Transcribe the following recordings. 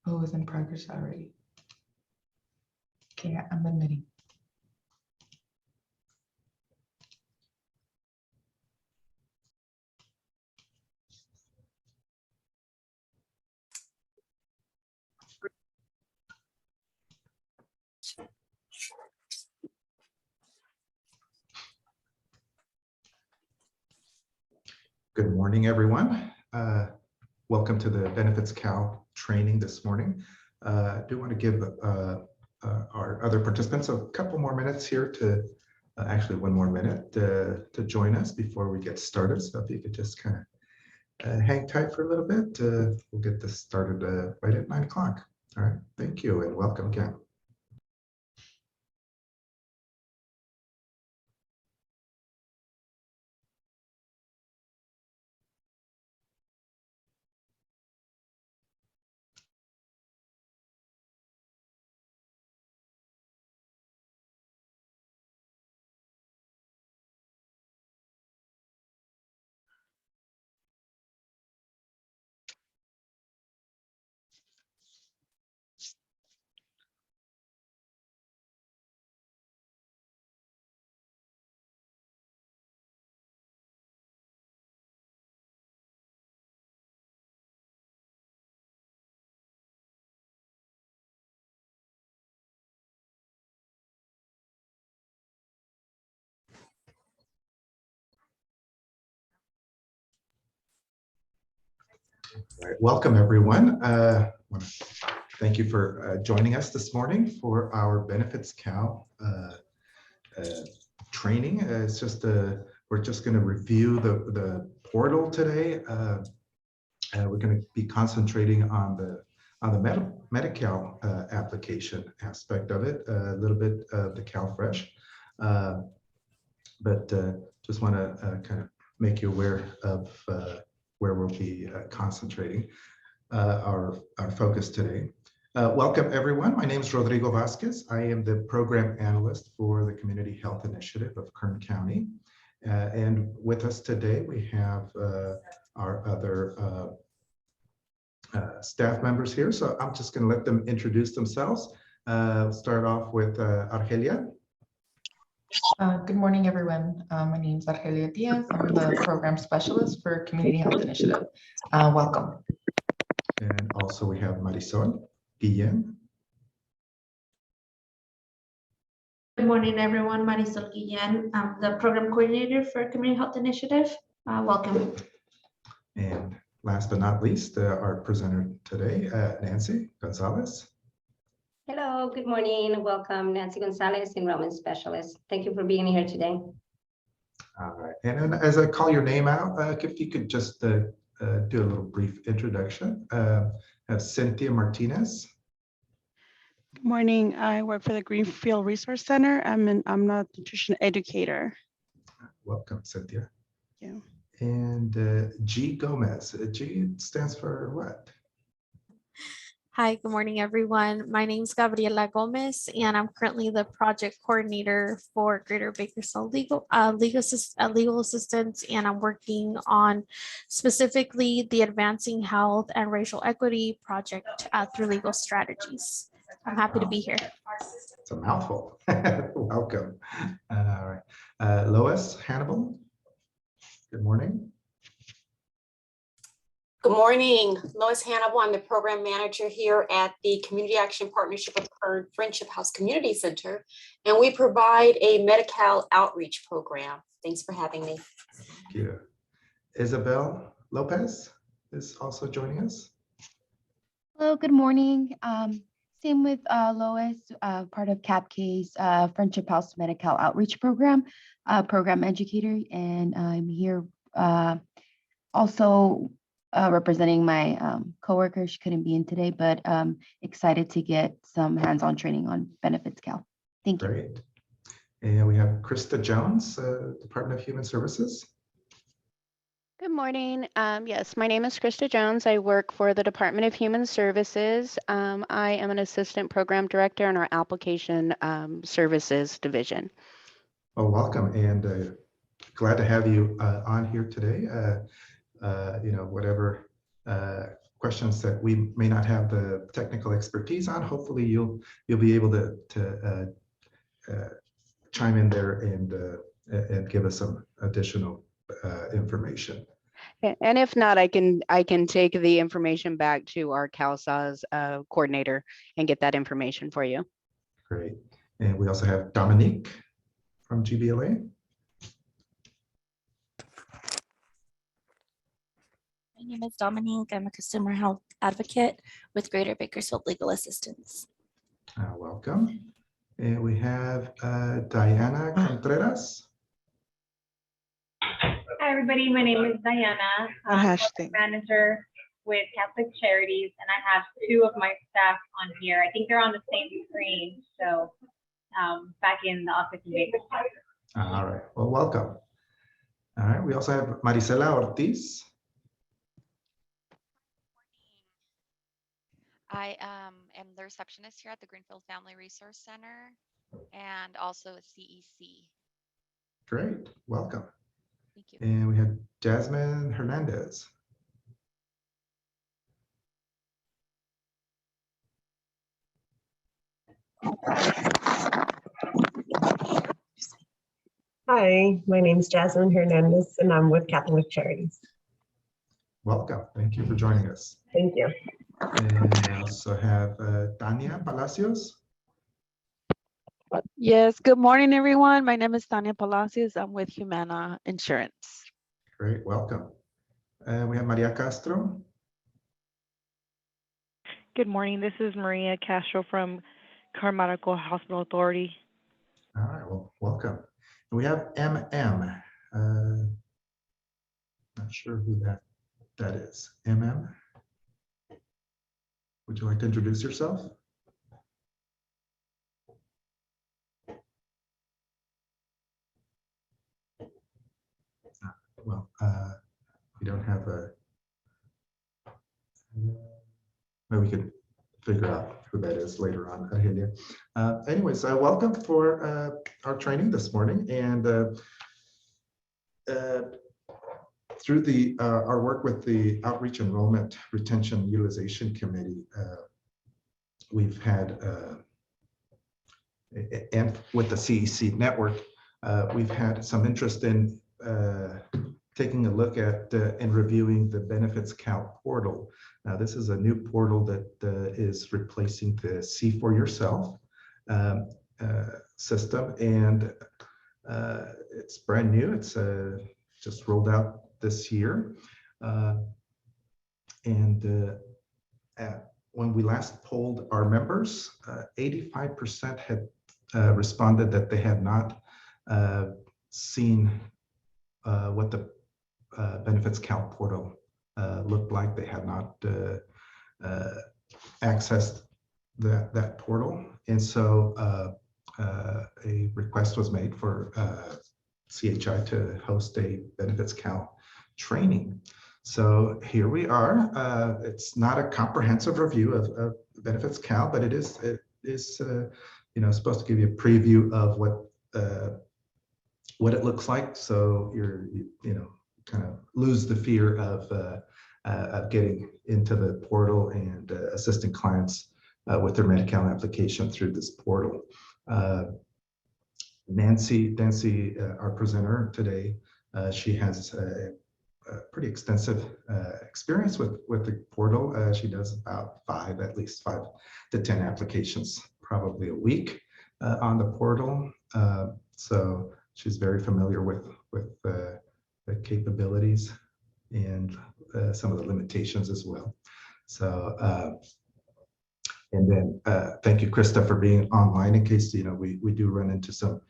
Oh, it's in progress already. Okay, I'm admitting. Good morning, everyone. Welcome to the BenefitsCal training this morning. I do want to give our other participants a couple more minutes here to, actually one more minute to join us before we get started. So if you could just kind of hang tight for a little bit, we'll get this started right at 9 o'clock. All right, thank you and welcome again. All right, welcome everyone. Thank you for joining us this morning for our BenefitsCal training. It's just we're just going to review the portal today. We're going to be concentrating on the Medi-Cal application aspect of it, a little bit of the CalFresh, but just want to kind of make you aware of where we'll be concentrating our focus today. Welcome everyone. My name is Rodrigo Vasquez. I am the program analyst for the Community Health Initiative of Kern County. And with us today, we have our other staff members here. So I'm just going to let them introduce themselves. Start off with Argelia. Good morning, everyone. My name is Argelia Diaz. I'm the program specialist for Community Health Initiative. Welcome. And also we have Marisol Guillen. Good morning, everyone. Marisol Guillen. I'm the program coordinator for Community Health Initiative. Welcome. And last but not least, our presenter today, Nancy Gonzalez. Hello, good morning. Welcome, Nancy Gonzalez, Enrollment Specialist. Thank you for being here today. All right. And then as I call your name out, if you could just do a little brief introduction. Have Cynthia Martinez. Good morning. I work for the Greenfield Resource Center. I'm a nutrition educator. Welcome, Cynthia. Thank you. And G Gomez. G stands for what? Hi, good morning, everyone. My name is Gabriela Gomez, and I'm currently the project coordinator for Greater Bakersfield Legal Assistance, and I'm working on specifically the Advancing Health and Racial Equity project through legal strategies. I'm happy to be here. It's a mouthful. Welcome. All right. Lois Hannibal. Good morning. Good morning, Lois Hannibal. I'm the program manager here at the Community Action Partnership of Kern Friendship House Community Center, and we provide a Medi-Cal outreach program. Thanks for having me. Thank you. Isabel Lopez is also joining us. Hello, good morning. Same with Lois, part of CAPK's Friendship House Medi-Cal outreach program, program educator, and I'm here also representing my coworker. She couldn't be in today, but excited to get some hands-on training on BenefitsCal. Thank you. Great. And we have Krista Jones, Department of Human Services. Good morning. Yes, my name is Krista Jones. I work for the Department of Human Services. I am an assistant program director in our application services division. Oh, welcome, and glad to have you on here today. You know, whatever questions that we may not have the technical expertise on. Hopefully you'll be able to chime in there and give us some additional information. And if not, I can take the information back to our CalSA's coordinator and get that information for you. Great. And we also have Dominique from GBLA. My name is Dominique. I'm a consumer health advocate with Greater Bakersfield Legal Assistance. Welcome. And we have Diana Contreras. Hi, everybody. My name is Diana. I'm manager with Catholic Charities, and I have two of my staff on here. I think they're on the same screen. So back in the office in Bakersfield. All right. Well, welcome. All right. We also have Marisela Ortiz. I am the receptionist here at the Greenfield Family Resource Center and also a CEC. Great. Welcome. Thank you. And we have Jasmine Hernandez. Hi, my name is Jasmine Hernandez, and I'm with Catholic Charities. Welcome. Thank you for joining us. Thank you. And we also have Tania Palacios. Yes, good morning, everyone. My name is Tania Palacios. I'm with Humana Insurance. Great, welcome. We have Maria Castro. Good morning. This is Maria Castro from Kern Medical Hospital Authority. All right, well, welcome. And we have MM. Not sure who that is. MM. Would you like to introduce yourself? Well, we don't have maybe we can figure out who that is later on, Argelia. Anyways, welcome for our training this morning. And through our work with the Outreach Enrollment Retention Utilization Committee, we've had, and with the CEC network, we've had some interest in taking a look at and reviewing the BenefitsCal portal. Now, this is a new portal that is replacing the See for Yourself system, and it's brand new. It's just rolled out this year. And when we last polled our members, 85% had responded that they had not seen what the BenefitsCal portal looked like. They had not accessed that portal. And so a request was made for CHI to host a BenefitsCal training. So here we are. It's not a comprehensive review of BenefitsCal, but it is supposed to give you a preview of what it looks like. So you're kind of lose the fear of getting into the portal and assisting clients with their Medi-Cal application through this portal. Nancy, our presenter today, she has a pretty extensive experience with the portal. She does about at least 5 to 10 applications probably a week on the portal. So she's very familiar with the capabilities and some of the limitations as well. So, and then thank you, Krista, for being online in case we do run into some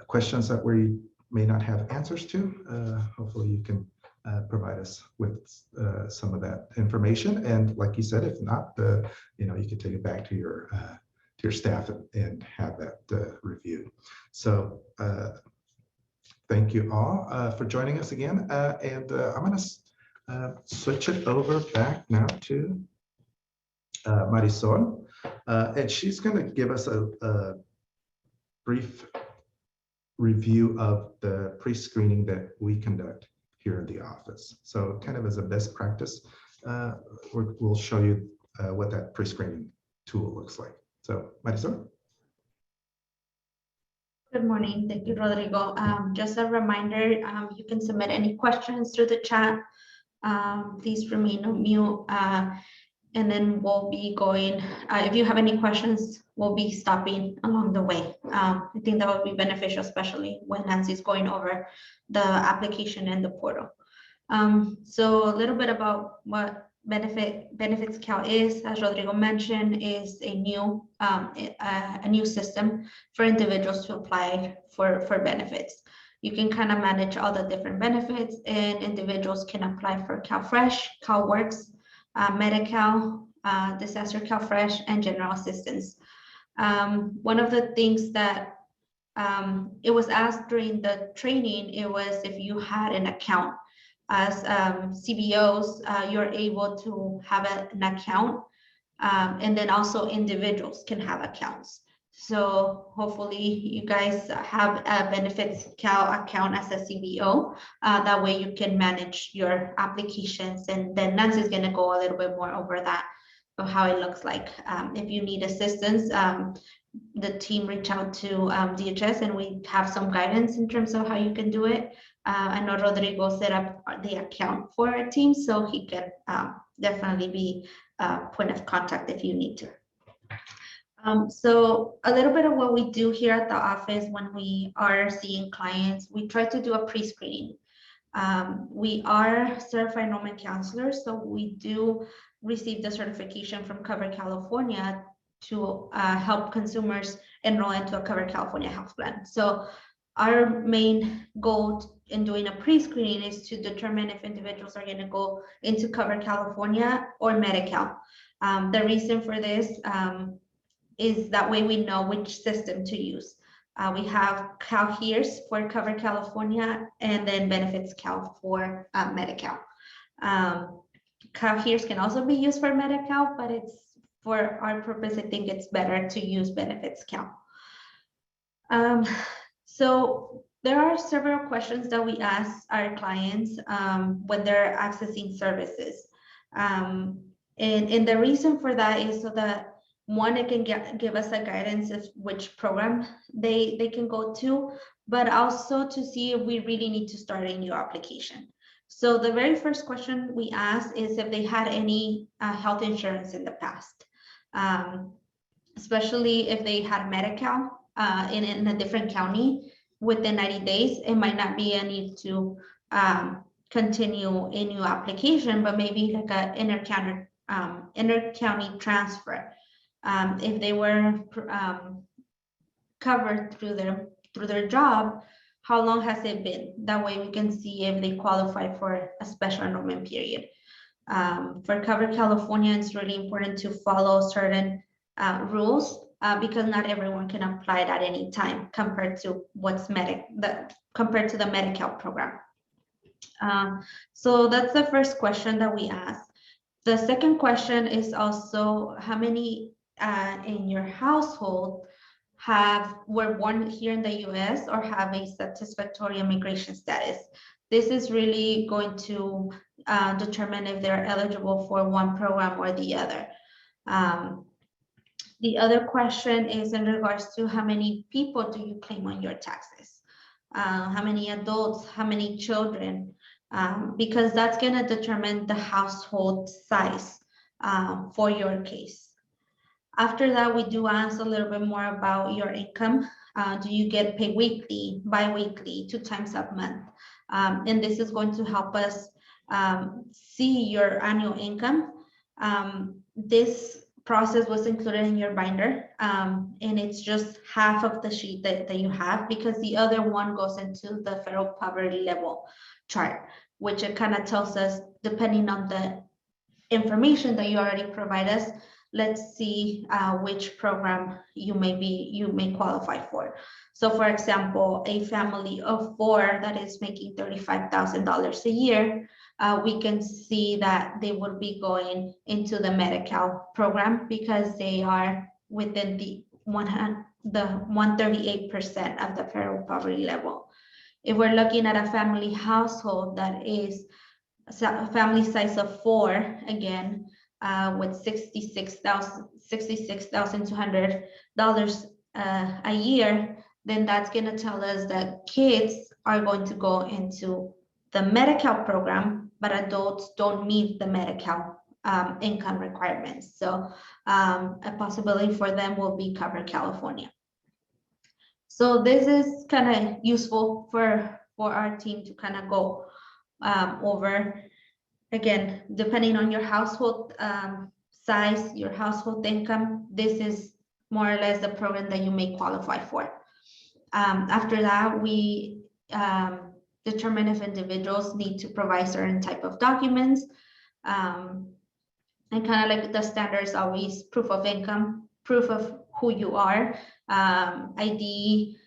questions that we may not have answers to. Hopefully you can provide us with some of that information. And like you said, if not, you can take it back to your staff and have that reviewed. So thank you all for joining us again. And I'm going to switch it over back now to Marisol. And she's going to give us a brief review of the pre-screening that we conduct here in the office. So kind of as a best practice, we'll show you what that pre-screening tool looks like. So, Marisol? Good morning. Thank you, Rodrigo. Just a reminder, you can submit any questions through the chat. Please remain on mute. And then we'll be going, if you have any questions, we'll be stopping along the way. I think that would be beneficial, especially when Nancy's going over the application and the portal. So a little bit about what BenefitsCal is, as Rodrigo mentioned, is a new system for individuals to apply for benefits. You can kind of manage all the different benefits, and individuals can apply for CalFresh, CalWorks, Medi-Cal, Disaster CalFresh, and General Assistance. One of the things that it was asked during the training, it was if you had an account. As CBOs, you're able to have an account, and then also individuals can have accounts. So hopefully you guys have a BenefitsCal account as a CBO. That way you can manage your applications, and then Nancy's going to go a little bit more over that, of how it looks like. If you need assistance, the team reach out to DHS, and we have some guidance in terms of how you can do it. I know Rodrigo set up the account for our team, so he can definitely be a point of contact if you need to. So a little bit of what we do here at the office when we are seeing clients, we try to do a pre-screening. We are certified enrollment counselors, so we do receive the certification from Cover California to help consumers enroll into a Cover California health plan. So our main goal in doing a pre-screening is to determine if individuals are going to go into Cover California or Medi-Cal. The reason for this is that way we know which system to use. We have CalHERS for Cover California, and then BenefitsCal for Medi-Cal. CalHERS can also be used for Medi-Cal, but it's for our purpose, I think it's better to use BenefitsCal. So there are several questions that we ask our clients when they're accessing services. And the reason for that is so that, one, it can give us a guidance of which program they can go to, but also to see if we really need to start a new application. So the very first question we ask is if they had any health insurance in the past, especially if they had Medi-Cal in a different county within 90 days. It might not be a need to continue a new application, but maybe like an inter-county transfer. If they were covered through their job, how long has it been? That way we can see if they qualify for a special enrollment period. For Cover California, it's really important to follow certain rules because not everyone can apply it at any time compared to compared to the Medi-Cal program. So that's the first question that we ask. The second question is also how many in your household were born here in the US or have a satisfactory immigration status. This is really going to determine if they're eligible for one program or the other. The other question is in regards to how many people do you claim on your taxes? How many adults, how many children? Because that's going to determine the household size for your case. After that, we do ask a little bit more about your income. Do you get paid weekly, bi-weekly, 2 times a month? And this is going to help us see your annual income. This process was included in your binder, and it's just half of the sheet that you have, because the other one goes into the federal poverty level chart, which it kind of tells us, depending on the information that you already provide us, let's see which program you may qualify for. So for example, a family of 4 that is making $35,000 a year, we can see that they would be going into the Medi-Cal program because they are within the 138% of the federal poverty level. If we're looking at a family household that is family size of 4, again, with $66,200 a year, then that's going to tell us that kids are going to go into the Medi-Cal program, but adults don't meet the Medi-Cal income requirements. So a possibility for them will be Cover California. So this is kind of useful for our team to kind of go over. Again, depending on your household size, your household income, this is more or less the program that you may qualify for. After that, we determine if individuals need to provide certain type of documents, and kind of like the standards always: proof of income, proof of who you are, ID,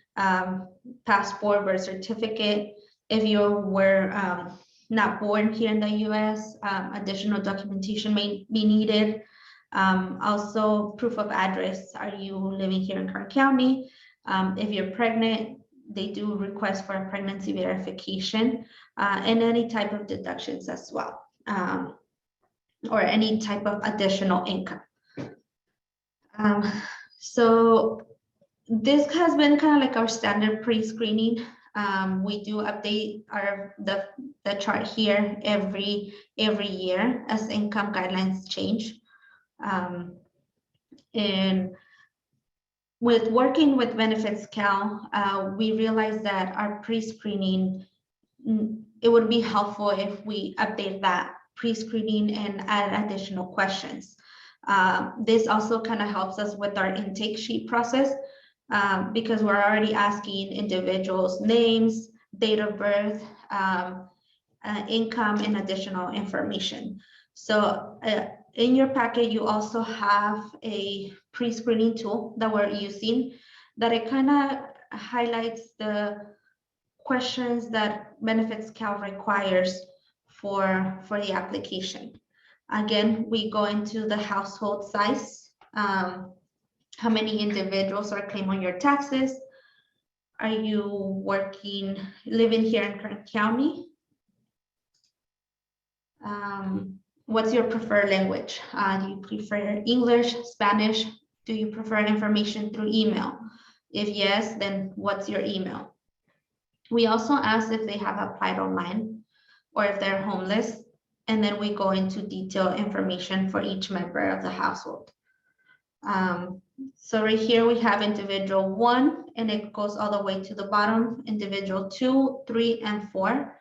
passport, birth certificate. If you were not born here in the US, additional documentation may be needed. Also, proof of address. Are you living here in Kern County? If you're pregnant, they do request for a pregnancy verification, and any type of deductions as well, or any type of additional income. So this has been kind of like our standard pre-screening. We do update the chart here every year as income guidelines change. And with working with BenefitsCal, we realized that our pre-screening, it would be helpful if we update that pre-screening and add additional questions. This also kind of helps us with our intake sheet process, because we're already asking individuals' names, date of birth, income, and additional information. So in your packet, you also have a pre-screening tool that we're using, that it kind of highlights the questions that BenefitsCal requires for the application. Again, we go into the household size, how many individuals are claiming on your taxes, are you living here in Kern County, what's your preferred language, do you prefer English, Spanish, do you prefer information through email? If yes, then what's your email? We also ask if they have applied online or if they're homeless, and then we go into detailed information for each member of the household. So right here we have individual 1, and it goes all the way to the bottom, individual 2, 3, and 4.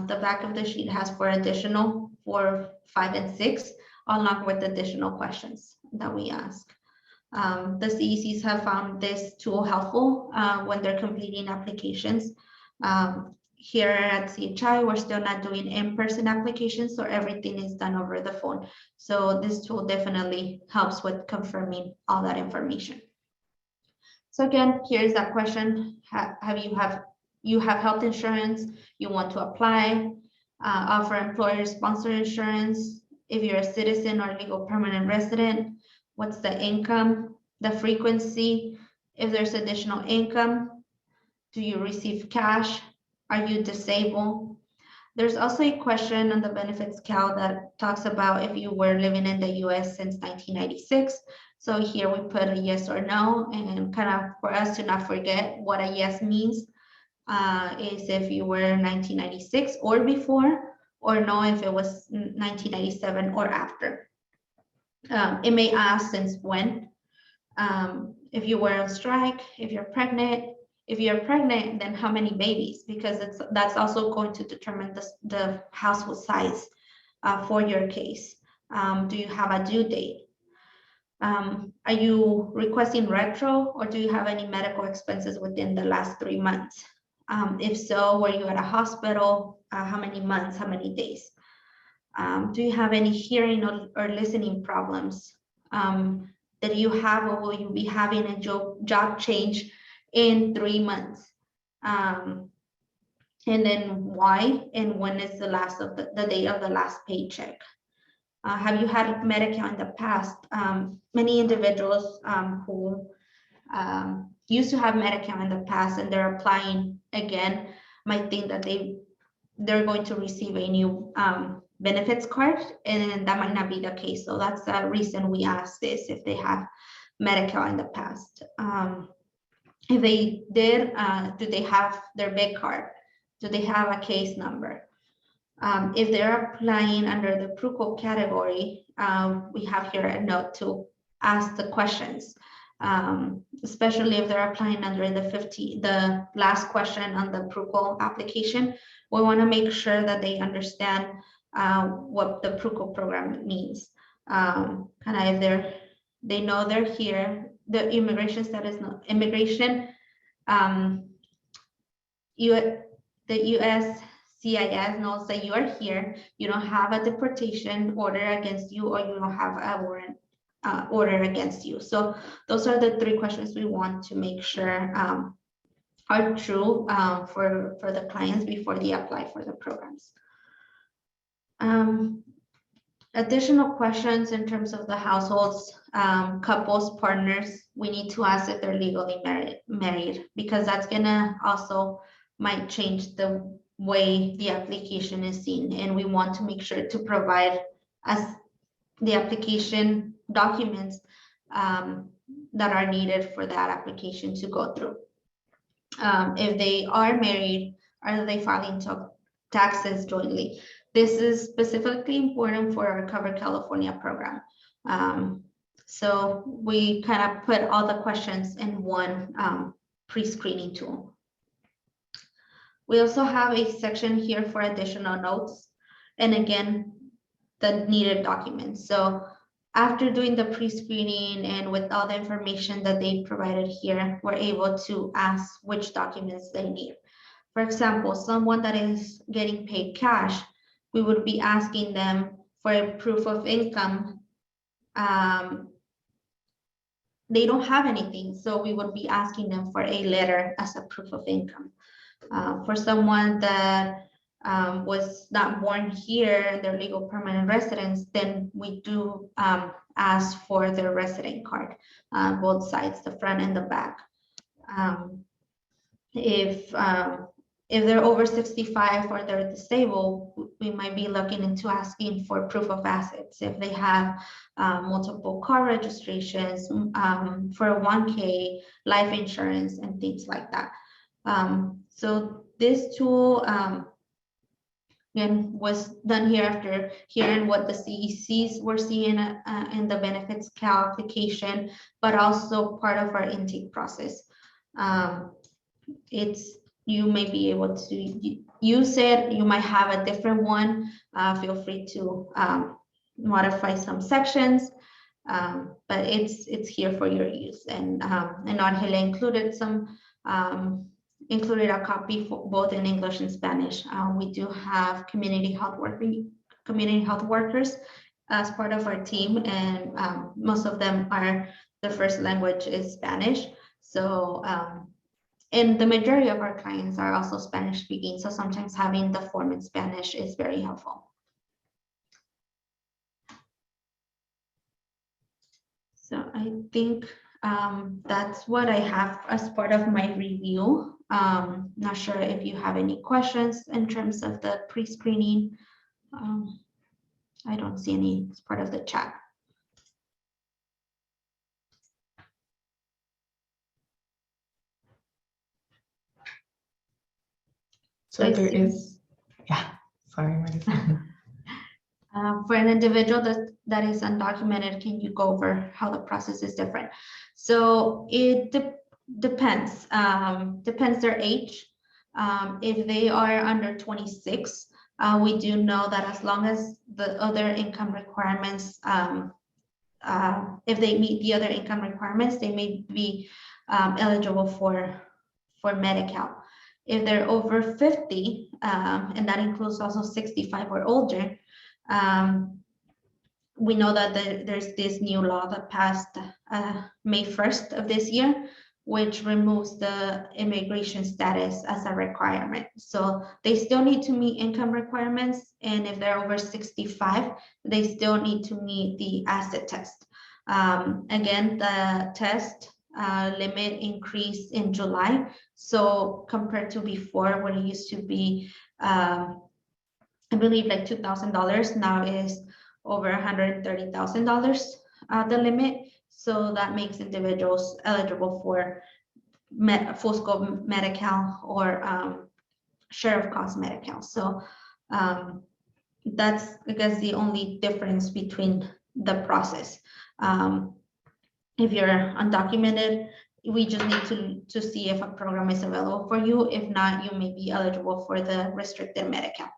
The back of the sheet has 4 additional, 4, 5, and 6, along with additional questions that we ask. The CECs have found this tool helpful when they're completing applications. Here at CHI, we're still not doing in-person applications, so everything is done over the phone. So this tool definitely helps with confirming all that information. So again, here's that question. You have health insurance, you want to apply, offer employer-sponsored insurance. If you're a citizen or legal permanent resident, what's the income, the frequency, if there's additional income, do you receive cash, are you disabled? There's also a question on the BenefitsCal that talks about if you were living in the US since 1996. So here we put a yes or no, and kind of for us to not forget what a yes means is if you were 1996 or before, or no if it was 1997 or after. It may ask since when, if you were on strike, if you're pregnant. If you're pregnant, then how many babies? Because that's also going to determine the household size for your case. Do you have a due date? Are you requesting retro, or do you have any medical expenses within the last 3 months? If so, were you at a hospital? How many months, how many days? Do you have any hearing or listening problems that you have, or will you be having a job change in 3 months? And then why, and when is the last of the date of the last paycheck? Have you had Medi-Cal in the past? Many individuals who used to have Medi-Cal in the past and they're applying again might think that they they're going to receive a new benefits card, and that might not be the case. So that's the reason we asked this, if they have Medi-Cal in the past. If they did, do they have their big card? Do they have a case number? If they're applying under the PRUCO category, we have here a note to ask the questions, especially if they're applying under the last question on the PRUCO application. We want to make sure that they understand what the PRUCO program means. Kind of if they know they're here, the immigration status, immigration, the USCIS knows that you are here, you don't have a deportation order against you, or you don't have a warrant order against you. So those are the 3 questions we want to make sure are true for the clients before they apply for the programs. Additional questions in terms of the households, couples, partners, we need to ask if they're legally married, because that's gonna also might change the way the application is seen. And we want to make sure to provide us the application documents that are needed for that application to go through. If they are married, are they filing taxes jointly? This is specifically important for our Cover California program. So we kind of put all the questions in one pre-screening tool. We also have a section here for additional notes, and again, the needed documents. So after doing the pre-screening and with all the information that they provided here, we're able to ask which documents they need. For example, someone that is getting paid cash, we would be asking them for a proof of income. They don't have anything, so we would be asking them for a letter as a proof of income. For someone that was not born here, their legal permanent residence, then we do ask for their resident card, both sides, the front and the back. If they're over 65 or they're disabled, we might be looking into asking for proof of assets. If they have multiple car registrations, for a 1K, life insurance, and things like that. So this tool again was done here after hearing what the CECs were seeing in the BenefitsCal application, but also part of our intake process. You may be able to use it. You might have a different one. Feel free to modify some sections, but it's here for your use. And Argelia included a copy for both in English and Spanish. We do have community health workers as part of our team, and most of them their first language is Spanish. So and the majority of our clients are also Spanish speaking, so sometimes having the form in Spanish is very helpful. So I think that's what I have as part of my review. Not sure if you have any questions in terms of the pre-screening. I don't see any as part of the chat. So there is, yeah, sorry, Marisa. For an individual that is undocumented, can you go over how the process is different? So it depends. Depends their age. If they are under 26, we do know that as long as the other income requirements, if they meet the other income requirements, they may be eligible for Medi-Cal. If they're over 50, and that includes also 65 or older, we know that there's this new law that passed May 1st of this year, which removes the immigration status as a requirement. So they still need to meet income requirements, and if they're over 65, they still need to meet the asset test. Again, the test limit increased in July. So compared to before, when it used to be I believe like $2,000, now is over $130,000 the limit. So that makes individuals eligible for full scope Medi-Cal or share of cost Medi-Cal. So that's, I guess, the only difference between the process. If you're undocumented, we just need to see if a program is available for you. If not, you may be eligible for the restricted Medi-Cal.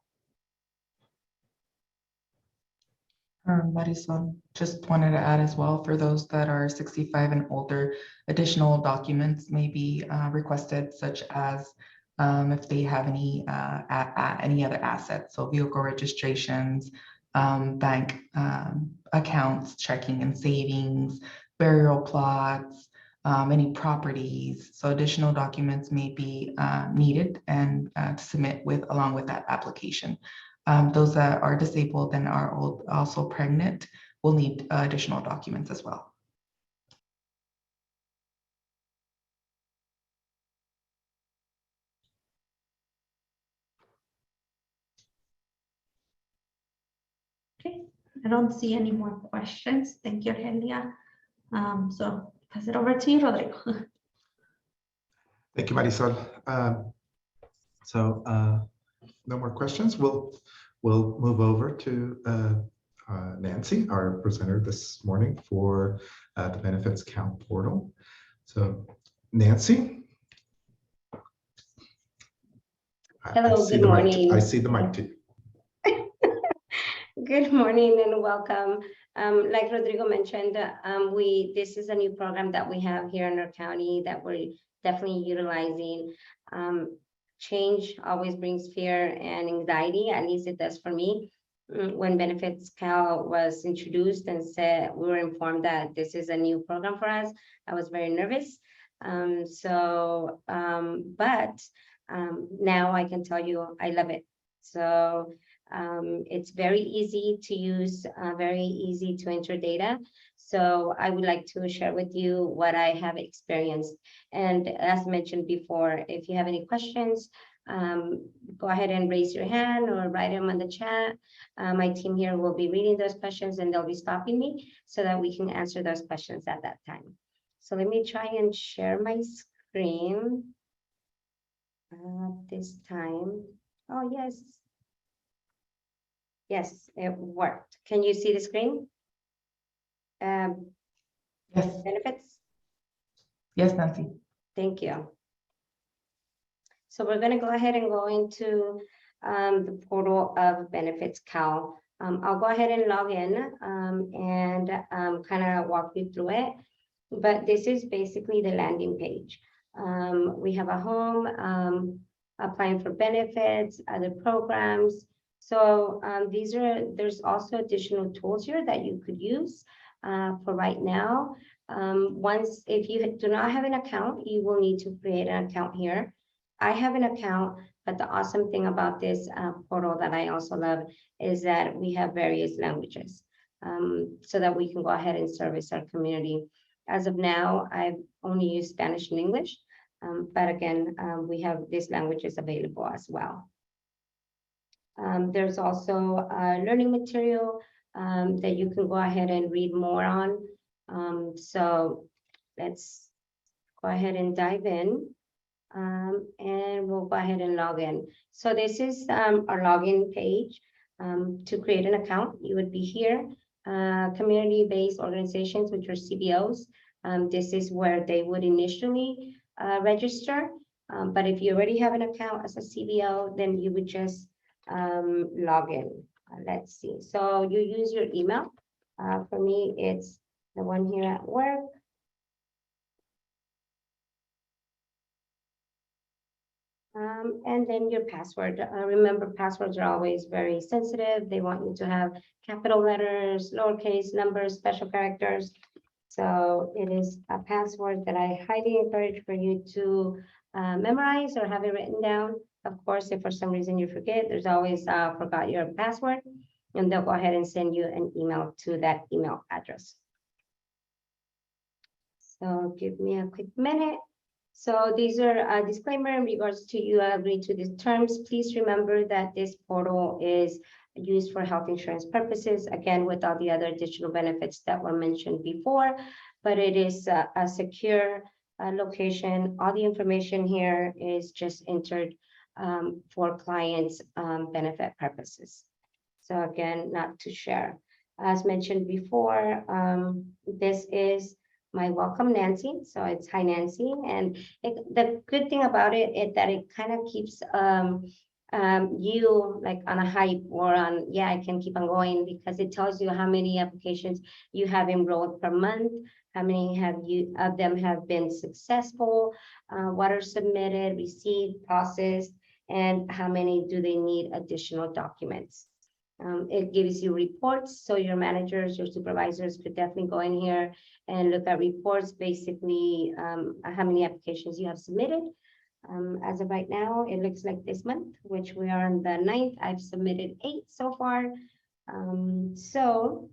Marisol, just wanted to add as well, for those that are 65 and older, additional documents may be requested, such as if they have any other assets, so vehicle registrations, bank accounts, checking and savings, burial plots, any properties. So additional documents may be needed and to submit along with that application. Those that are disabled and are also pregnant will need additional documents as well. Okay, I don't see any more questions. Thank you, Argelia. So pass it over to you, Rodrigo. Thank you, Marisol. No more questions. We'll move over to Nancy, our presenter this morning for the BenefitsCal portal. So Nancy. Hello, good morning. I see the mic too. Good morning and welcome. Like Rodrigo mentioned, this is a new program that we have here in our county that we're definitely utilizing. Change always brings fear and anxiety, at least it does for me. When BenefitsCal was introduced and said we were informed that this is a new program for us, I was very nervous. But now I can tell you I love it. So it's very easy to use, very easy to enter data. So I would like to share with you what I have experienced. And as mentioned before, if you have any questions, go ahead and raise your hand or write them on the chat. My team here will be reading those questions and they'll be stopping me so that we can answer those questions at that time. So let me try and share my screen this time. Oh, yes. Yes, it worked. Can you see the screen? Yes. Benefits? Yes, Nancy. Thank you. So we're going to go ahead and go into the portal of BenefitsCal. I'll go ahead and log in and kind of walk you through it. But this is basically the landing page. We have a home, applying for benefits, other programs. So there's also additional tools here that you could use for right now. If you do not have an account, you will need to create an account here. I have an account, but the awesome thing about this portal that I also love is that we have various languages so that we can go ahead and service our community. As of now, I've only used Spanish and English, but again, we have these languages available as well. There's also learning material that you can go ahead and read more on. So let's go ahead and dive in. And we'll go ahead and log in. So this is our login page. To create an account, you would be here. Community-based organizations, which are CBOs. This is where they would initially register. But if you already have an account as a CBO, then you would just log in. Let's see. So you use your email. For me, it's the one here at work. And then your password. Remember, passwords are always very sensitive. They want you to have capital letters, lowercase numbers, special characters. So it is a password that I highly encourage for you to memorize or have it written down. Of course, if for some reason you forget, there's always forgot your password, and they'll go ahead and send you an email to that email address. So give me a quick minute. So these are a disclaimer in regards to you agree to these terms. Please remember that this portal is used for health insurance purposes, again, with all the other additional benefits that were mentioned before, but it is a secure location. All the information here is just entered for clients' benefit purposes. So again, not to share. As mentioned before, this is my welcome Nancy. So it's hi Nancy. And the good thing about it is that it kind of keeps you like on a hype or on, yeah, I can keep on going, because it tells you how many applications you have enrolled per month, how many of them have been successful, what are submitted, received, processed, and how many do they need additional documents. It gives you reports, so your managers, your supervisors could definitely go in here and look at reports, basically how many applications you have submitted. As of right now, it looks like this month, which we are on the 9th, I've submitted 8 so far. So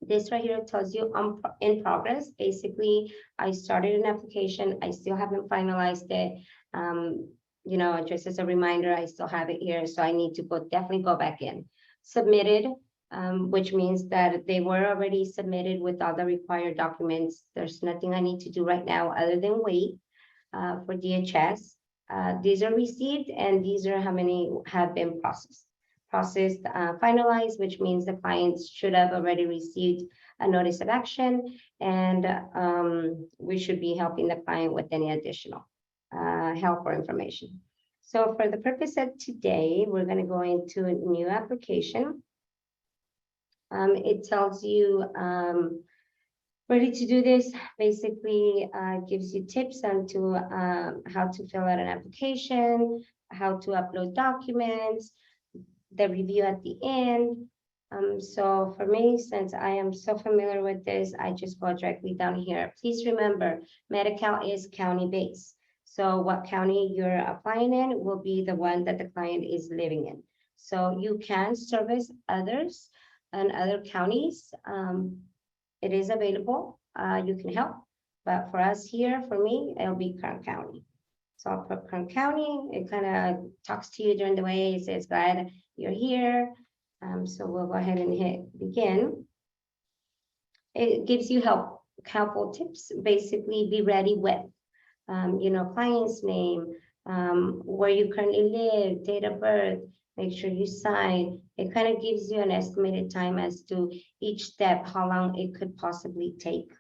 this right here tells you in progress. Basically, I started an application, I still haven't finalized it. You know, just as a reminder, I still have it here, so I need to definitely go back in. Submitted, which means that they were already submitted with all the required documents. There's nothing I need to do right now other than wait for DHS. These are received, and these are how many have been processed. Finalized, which means the clients should have already received a notice of action, and we should be helping the client with any additional help or information. So for the purpose of today, we're going to go into a new application. It tells you ready to do this, basically gives you tips on how to fill out an application, how to upload documents, the review at the end. So for me, since I am so familiar with this, I just go directly down here. Please remember, Medi-Cal is county-based. So what county you're applying in will be the one that the client is living in. So you can service others and other counties. It is available. You can help. But for us here, for me, it'll be Kern County. So I'll put Kern County. It kind of talks to you during the way. It says, glad you're here. So we'll go ahead and hit begin. It gives you helpful tips. Basically, be ready with. You know, client's name, where you currently live, date of birth, make sure you sign. It kind of gives you an estimated time as to each step, how long it could possibly take.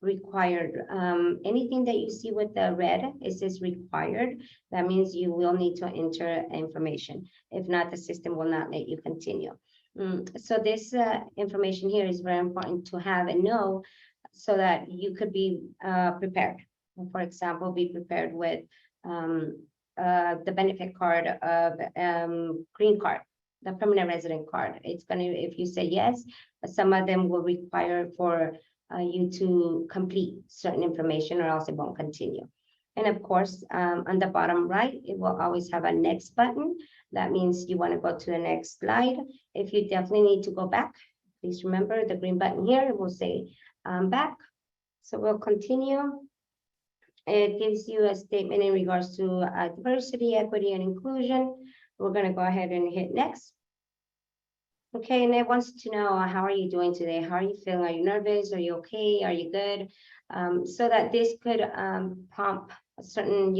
Required. Anything that you see with the red, it says required. That means you will need to enter information. If not, the system will not let you continue. So this information here is very important to have and know so that you could be prepared. For example, be prepared with the benefit card of green card, the permanent resident card. It's gonna, if you say yes, some of them will require for you to complete certain information or else it won't continue. And of course, on the bottom right, it will always have a next button. That means you want to go to the next slide. If you definitely need to go back, please remember the green button here, it will say back. So we'll continue. It gives you a statement in regards to diversity, equity, and inclusion. We're going to go ahead and hit next. Okay, and it wants to know, how are you doing today? How are you feeling? Are you nervous? Are you okay? Are you good? So that this could prompt a certain,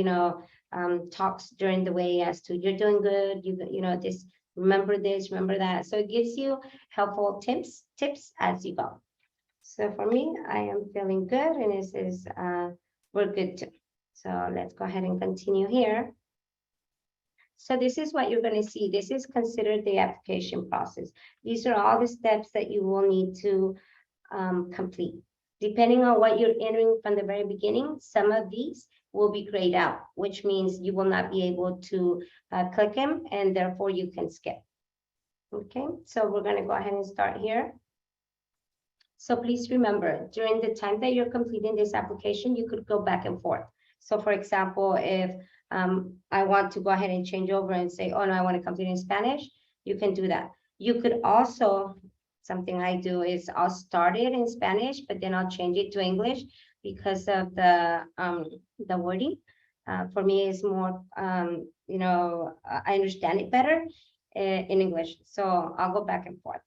talks during the way as to you're doing good. You know, this, remember this, remember that. So it gives you helpful tips as you go. So for me, I am feeling good, and this is we're good too. So let's go ahead and continue here. So this is what you're going to see. This is considered the application process. These are all the steps that you will need to complete. Depending on what you're entering from the very beginning, some of these will be grayed out, which means you will not be able to click them, and therefore you can skip. Okay, so we're going to go ahead and start here. So please remember, during the time that you're completing this application, you could go back and forth. So for example, if I want to go ahead and change over and say, oh no, I want to complete in Spanish, you can do that. You could also, something I do is I'll start it in Spanish, but then I'll change it to English. because of the wording. For me, it's more, you know, I understand it better in English. So I'll go back and forth.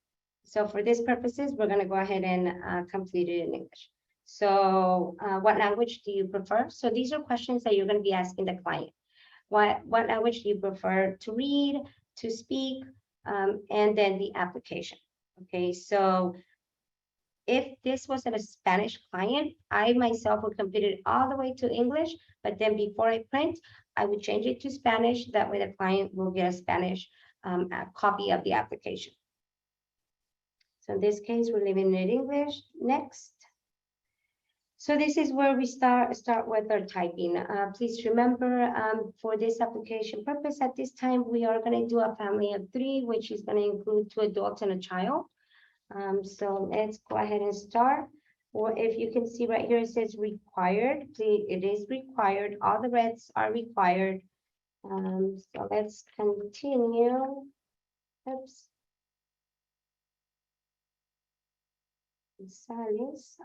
So for these purposes, we're going to go ahead and complete it in English. So what language do you prefer? So these are questions that you're going to be asking the client. What language do you prefer to read, to speak, and then the application. Okay, so if this was a Spanish client, I myself would complete it all the way to English, but then before I print, I would change it to Spanish. That way the client will get a Spanish copy of the application. So in this case, we're leaving it in English. Next. So this is where we start with our typing. Please remember, for this application purpose at this time, we are going to do a family of 3, which is going to include 2 adults and a child. So let's go ahead and start. Or if you can see right here, it says required. Please, it is required. All the reds are required. So let's continue. Oops. Gonzalez.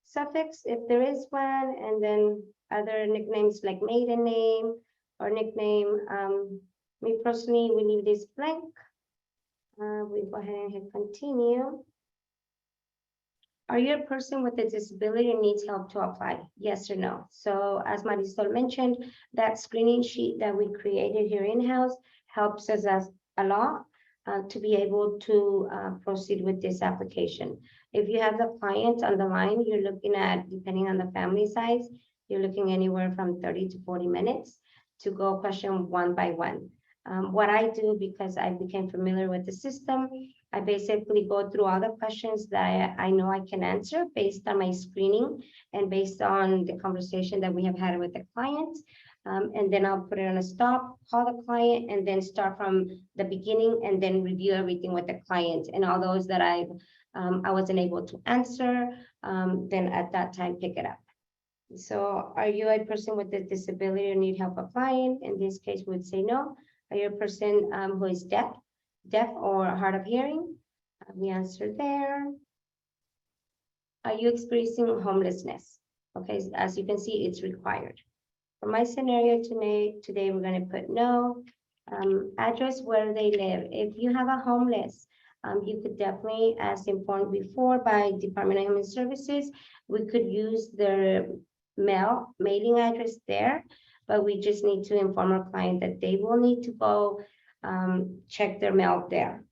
Suffix, if there is one, and then other nicknames like maiden name or nickname. Me personally, we leave this blank. We go ahead and hit continue. Are you a person with a disability and needs help to apply? Yes or no? So as Marisol mentioned, that screening sheet that we created here in-house helps us a lot to be able to proceed with this application. If you have the client on the line, you're looking at, depending on the family size, you're looking anywhere from 30 to 40 minutes to go question one by one. What I do, because I became familiar with the system, I basically go through all the questions that I know I can answer based on my screening and based on the conversation that we have had with the client. And then I'll put it on a stop, call the client, and then start from the beginning and then review everything with the client. And all those that I wasn't able to answer, then at that time, pick it up. So are you a person with a disability or need help applying? In this case, we would say no. Are you a person who is deaf or hard of hearing? We answer there. Are you experiencing homelessness? Okay, as you can see, it's required. For my scenario today we're going to put no. Address where they live. If you have a homeless, you could definitely, as informed before by Department of Human Services, we could use their mailing address there, but we just need to inform our client that they will need to go check their mail there.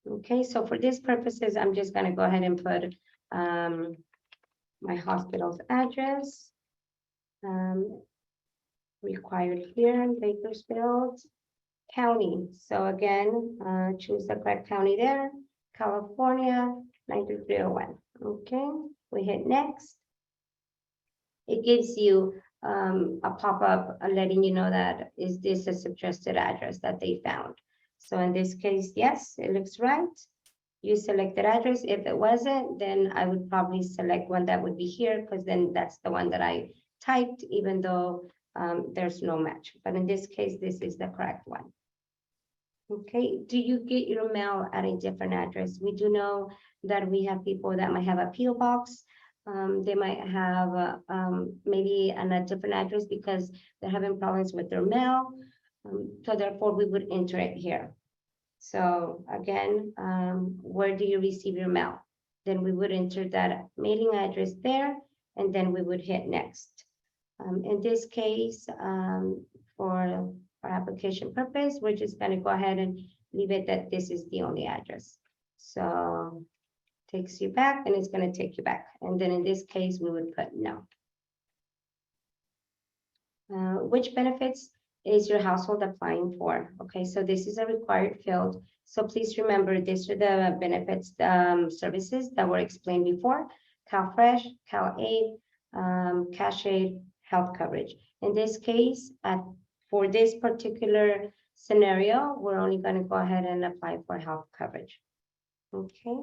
Okay, so for these purposes, I'm just going to go ahead and put my hospital's address. Required here in Bakersfield County. So again, choose the correct county there, California, 93301. Okay, we hit next. It gives you a pop-up letting you know that is this a suggested address that they found. So in this case, yes, it looks right. You selected address. If it wasn't, then I would probably select one that would be here, because then that's the one that I typed, even though there's no match. But in this case, this is the correct one. Okay, do you get your mail at a different address? We do know that we have people that might have a PO box. They might have maybe a different address because they're having problems with their mail. So therefore, we would enter it here. So again, where do you receive your mail? Then we would enter that mailing address there, and then we would hit next. In this case, for our application purpose, we're just going to go ahead and leave it that this is the only address. So takes you back, and it's going to take you back. And then in this case, we would put no. Which benefits is your household applying for? Okay, so this is a required field. So please remember, these are the benefits services that were explained before: CalFresh, CalAid, Cash Aid, health coverage. In this case, for this particular scenario, we're only going to go ahead and apply for health coverage. Okay.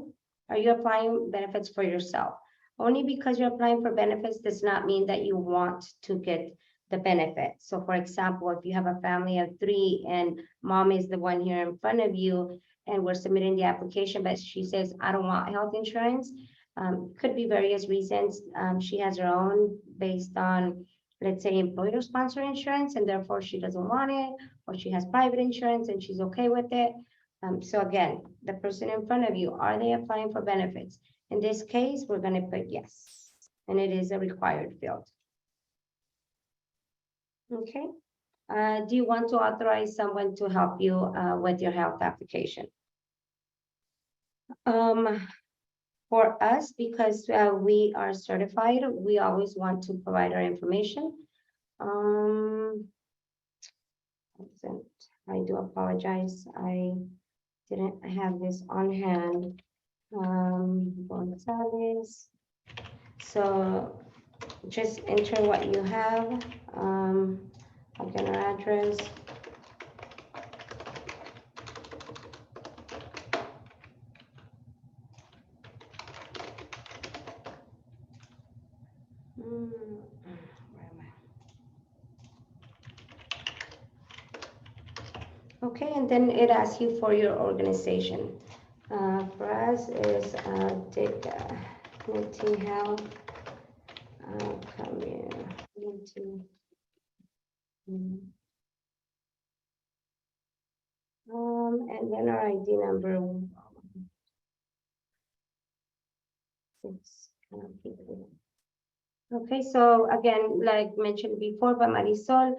Are you applying benefits for yourself? Only because you're applying for benefits does not mean that you want to get the benefit. So for example, if you have a family of 3 and mom is the one here in front of you and we're submitting the application, but she says, I don't want health insurance, Could be various reasons. She has her own based on, let's say, employer sponsor insurance, and therefore she doesn't want it, or she has private insurance and she's okay with it. So again, the person in front of you, are they applying for benefits? In this case, we're going to put yes, and it is a required field. Okay. Do you want to authorize someone to help you with your health application? For us, because we are certified, we always want to provide our information. I do apologize. I didn't have this on hand. Gonzalez. So just enter what you have. Again, our address. Where am I? Okay, and then it asks you for your organization. For us is Dignity Health. Come here. And then our ID number. Okay, so again, like mentioned before by Marisol,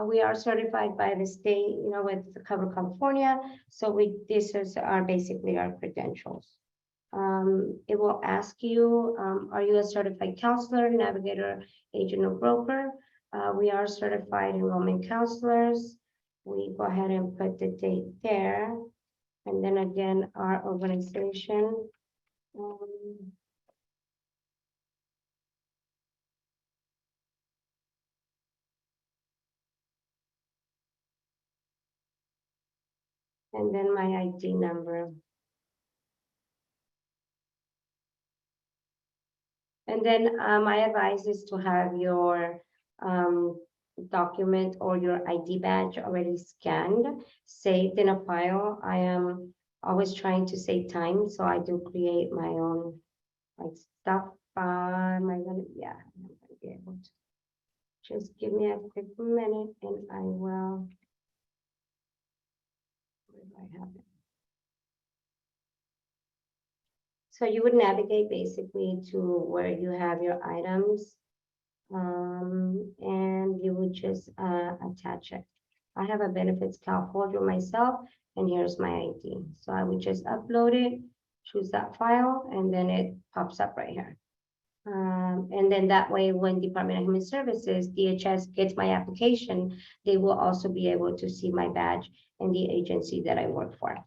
we are certified by the state, with Cover California. So this is basically our credentials. It will ask you, are you a certified counselor, navigator, agent, or broker? We are certified enrollment counselors. We go ahead and put the date there. And then again, our organization. And then my ID number. And then my advice is to have your document or your ID badge already scanned, saved in a file. I am always trying to save time, so I do create my own stuff. Am I gonna? Yeah, I'm gonna be able to. Just give me a quick minute, and I will. Where do I have it? So you would navigate basically to where you have your items, and you would just attach it. I have a BenefitsCal folder myself, and here's my ID. So I would just upload it, choose that file, and then it pops up right here. And then that way, when Department of Human Services, DHS gets my application, they will also be able to see my badge and the agency that I work for.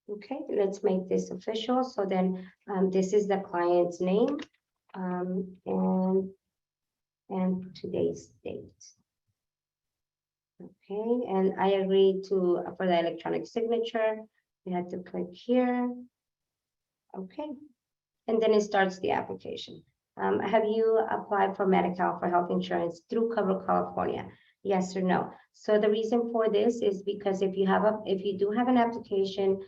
Okay, let's make this official. So then this is the client's name and today's date. Okay, and I agree to for the electronic signature. You have to click here. Okay, and then it starts the application. Have you applied for Medi-Cal for health insurance through Cover California? Yes or no? So the reason for this is because if you do have an application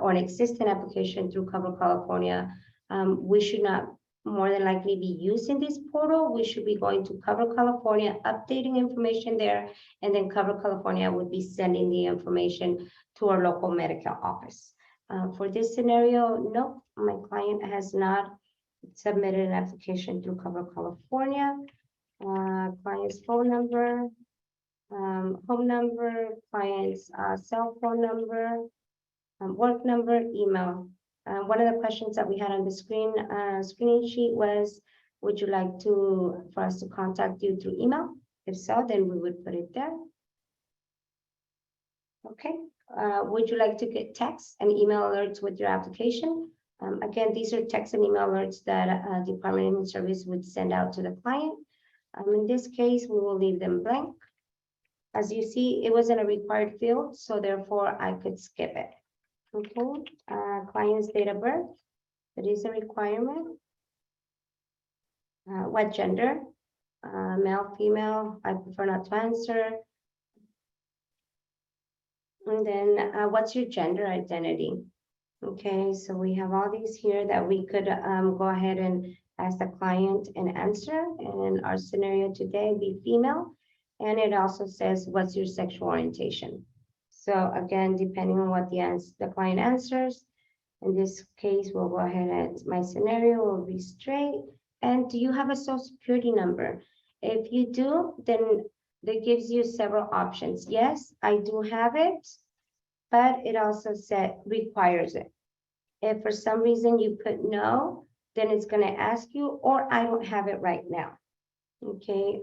or an existing application through Cover California, we should not more than likely be using this portal. We should be going to Cover California, updating information there, and then Cover California would be sending the information to our local Medi-Cal office. For this scenario, no, my client has not submitted an application through Cover California. Client's phone number, home number, client's cell phone number, work number, email. One of the questions that we had on the screening sheet was, would you like for us to contact you through email? If so, then we would put it there. Okay. Would you like to get text and email alerts with your application? Again, these are text and email alerts that Department of Human Services would send out to the client. In this case, we will leave them blank. As you see, it wasn't a required field, so therefore I could skip it. Okay, client's date of birth, it is a requirement. What gender? Male, female, I prefer not to answer. And then what's your gender identity? Okay, so we have all these here that we could go ahead and ask the client and answer. And our scenario today be female. And it also says, what's your sexual orientation? So again, depending on what the client answers, in this case, we'll go ahead and my scenario will be straight. And do you have a social security number? If you do, then that gives you several options. Yes, I do have it, but it also requires it. If for some reason you put no, then it's going to ask you, or I don't have it right now. Okay,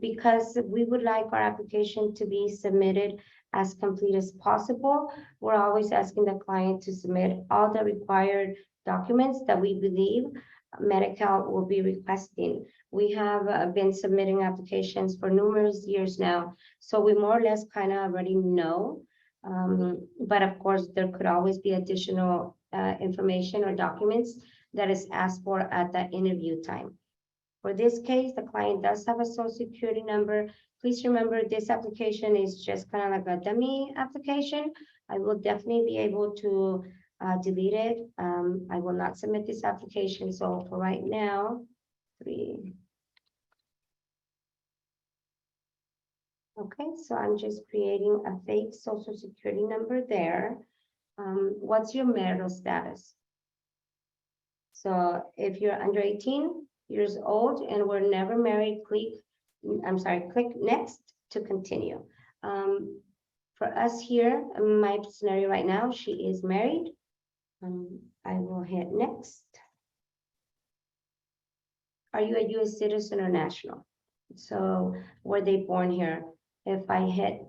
because we would like our application to be submitted as complete as possible. We're always asking the client to submit all the required documents that we believe Medi-Cal will be requesting. We have been submitting applications for numerous years now, so we more or less kind of already know. But of course, there could always be additional information or documents that is asked for at that interview time. For this case, the client does have a social security number. Please remember this application is just kind of like a dummy application. I will definitely be able to delete it. I will not submit this application. So for right now, 3. Okay, so I'm just creating a fake social security number there. What's your marital status? So if you're under 18 years old and were never married, click next to continue. For us here, in my scenario right now, she is married. I will hit next. Are you a US citizen or national? So were they born here? If I hit,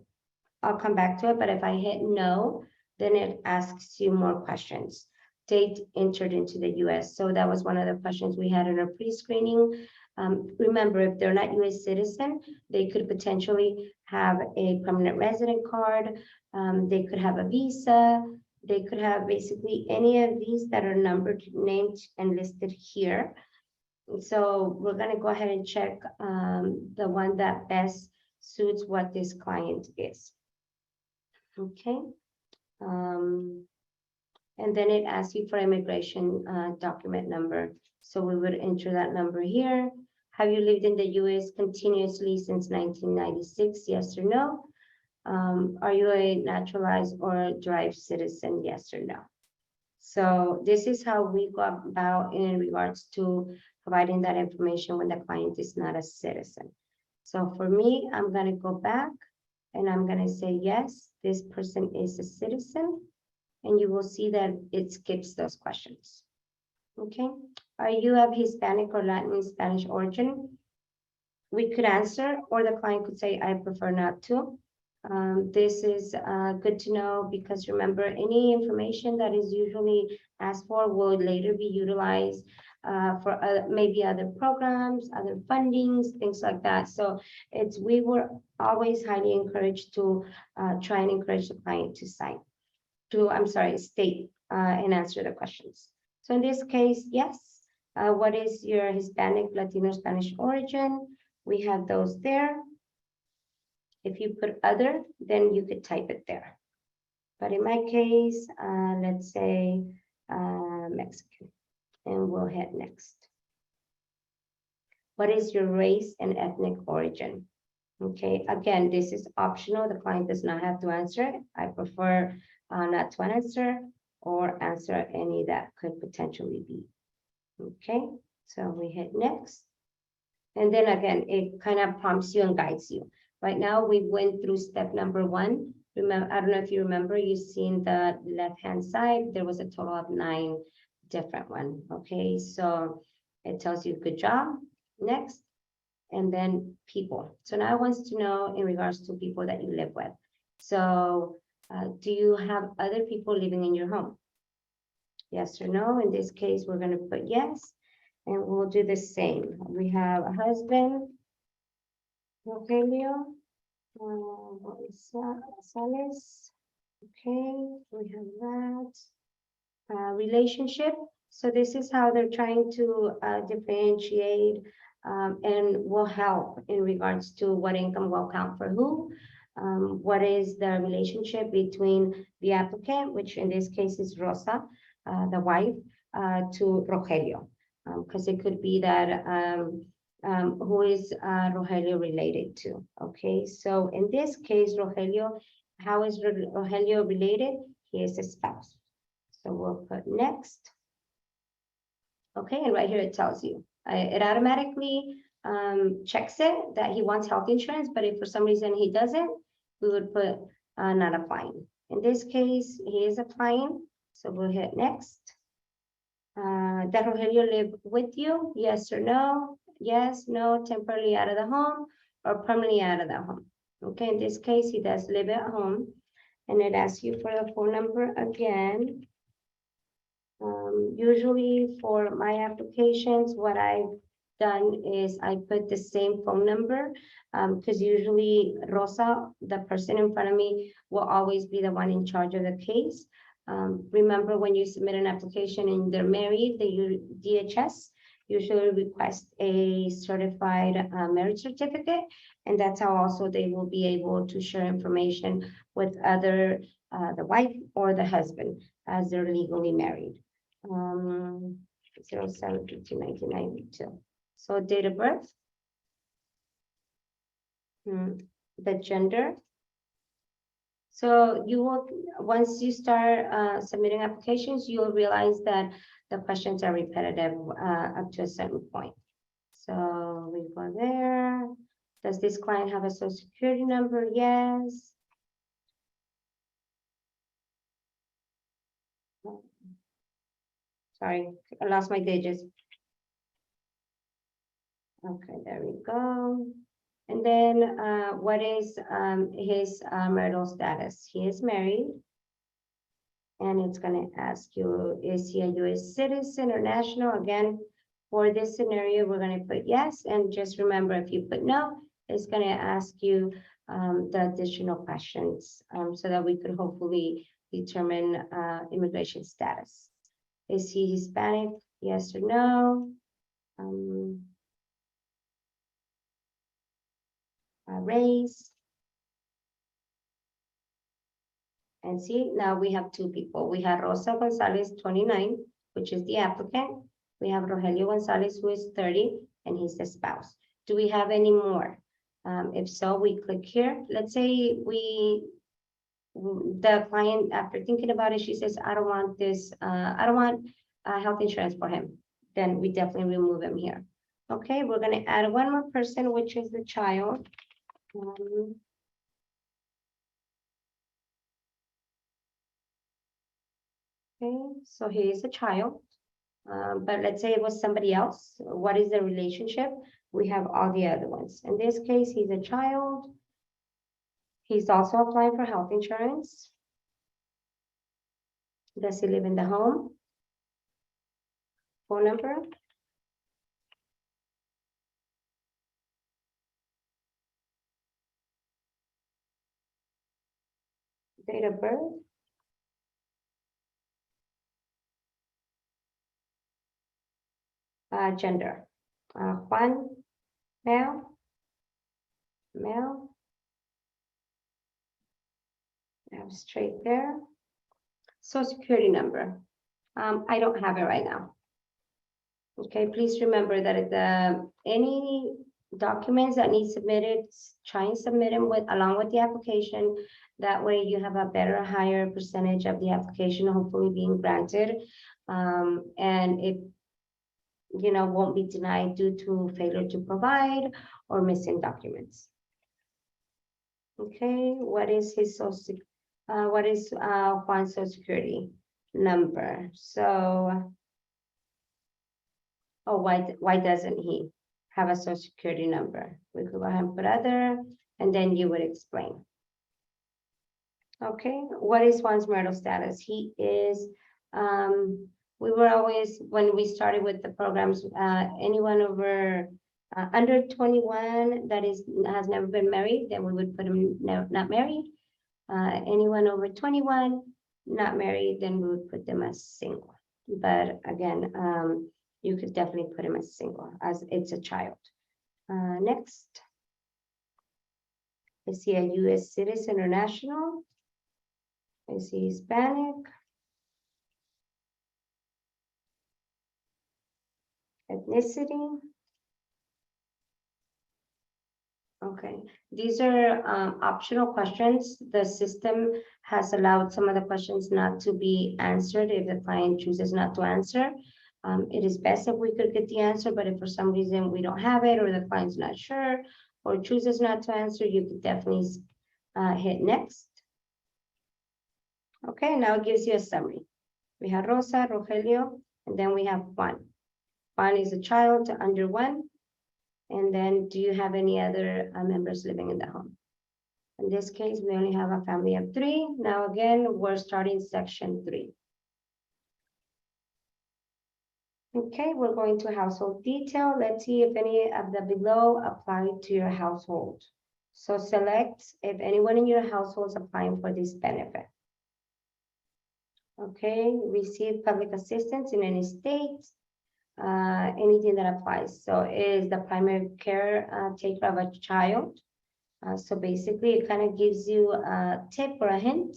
I'll come back to it, but if I hit no, then it asks you more questions. Date entered into the US. So that was one of the questions we had in our pre-screening. Remember, if they're not US citizen, they could potentially have a permanent resident card. They could have a visa. They could have basically any of these that are numbered, named, and listed here. So we're going to go ahead and check the one that best suits what this client is. Okay. And then it asks you for immigration document number. So we would enter that number here. Have you lived in the US continuously since 1996? Yes or no? Are you a naturalized or derived citizen? Yes or no? So this is how we go about in regards to providing that information when the client is not a citizen. So for me, I'm going to go back and I'm going to say, yes, this person is a citizen. And you will see that it skips those questions. Okay. Are you of Hispanic or Latin Spanish origin? We could answer, or the client could say, I prefer not to. This is good to know because remember, any information that is usually asked for will later be utilized for maybe other programs, other fundings, things like that. So we were always highly encouraged to try and encourage the client to state and answer the questions. So in this case, yes. What is your Hispanic, Latino, Spanish origin? We have those there. If you put other, then you could type it there. But in my case, let's say Mexican, and we'll hit next. What is your race and ethnic origin? Okay, again, this is optional. The client does not have to answer it. I prefer not to answer or answer any that could potentially be. Okay, so we hit next. And then again, it kind of prompts you and guides you. Right now, we went through step number 1. Remember, I don't know if you remember, you've seen the left-hand side. There was a total of 9 different ones. Okay, so it tells you good job, next, and then people. So now it wants to know in regards to people that you live with. So do you have other people living in your home? Yes or no? In this case, we're going to put yes, and we'll do the same. We have a husband, Rogelio, Sales. Okay, we have that. Relationship. So this is how they're trying to differentiate and will help in regards to what income will count for who. What is the relationship between the applicant, which in this case is Rosa, the wife, to Rogelio, because it could be that who is Rogelio related to. Okay, so in this case, Rogelio, how is Rogelio related? He is a spouse. So we'll put next. Okay, and right here it tells you. It automatically checks it that he wants health insurance, but if for some reason he doesn't, we would put not applying. In this case, he is applying, so we'll hit next. Does Rogelio live with you? Yes or no? Yes, no, temporarily out of the home or permanently out of the home. Okay, in this case, he does live at home. And it asks you for the phone number again. Usually for my applications, what I've done is I put the same phone number because usually Rosa, the person in front of me, will always be the one in charge of the case. Remember when you submit an application and they're married, the DHS usually request a certified marriage certificate, and that's how also they will be able to share information with other, the wife or the husband as they're legally married. 07/15/1992. So date of birth, the gender. So you will, once you start submitting applications, you will realize that the questions are repetitive up to a certain point. So we go there. Does this client have a social security number? Yes. Sorry, I lost my digits. Okay, there we go. And then what is his marital status? He is married. And it's going to ask you, is he a U.S. citizen or national? Again, for this scenario, we're going to put yes. And just remember, if you put no, it's going to ask you the additional questions so that we could hopefully determine immigration status. Is he Hispanic? Yes or no? Race. And see, now we have two people. We have Rosa Gonzalez, 29, which is the applicant. We have Rogelio Gonzalez, who is 30, and he's the spouse. Do we have any more? If so, we click here. Let's say the client, after thinking about it, she says, I don't want this, I don't want health insurance for him. Then we definitely remove him here. Okay, we're gonna add one more person, which is the child. Okay, so he is a child, but let's say it was somebody else. What is the relationship? We have all the other ones. In this case, he's a child. He's also applying for health insurance. Does he live in the home? Phone number? Date of birth? Gender. Juan, male? Male? Straight there. Social security number. I don't have it right now. Okay, please remember that any documents that need submitted, try and submit them along with the application. That way you have a better, higher percentage of the application hopefully being granted. And it, won't be denied due to failure to provide or missing documents. Okay, what is his social? What is Juan's social security number? So, oh, why doesn't he have a social security number? We could go ahead and put other, and then you would explain. Okay, what is Juan's marital status? He is, we were always, when we started with the programs, anyone over under 21 that has never been married, then we would put him not married. Anyone over 21 not married, then we would put them as single. But again, you could definitely put him as single, as it's a child. Next. Is he a U.S. citizen or national? Is he Hispanic? ethnicity. Okay, these are optional questions. The system has allowed some of the questions not to be answered if the client chooses not to answer. It is best if we could get the answer, but if for some reason we don't have it or the client's not sure or chooses not to answer, you could definitely hit next. Okay, now it gives you a summary. We have Rosa, Rogelio, and then we have Juan. Juan is a child under 1. And then do you have any other members living in the home? In this case, we only have a family of 3. Now again, we're starting section 3. Okay, we're going to household detail. Let's see if any of the below apply to your household. So select if anyone in your household is applying for this benefit. Okay, receive public assistance in any state. Anything that applies. So is the primary care taker of a child. So basically it kind of gives you a tip or a hint,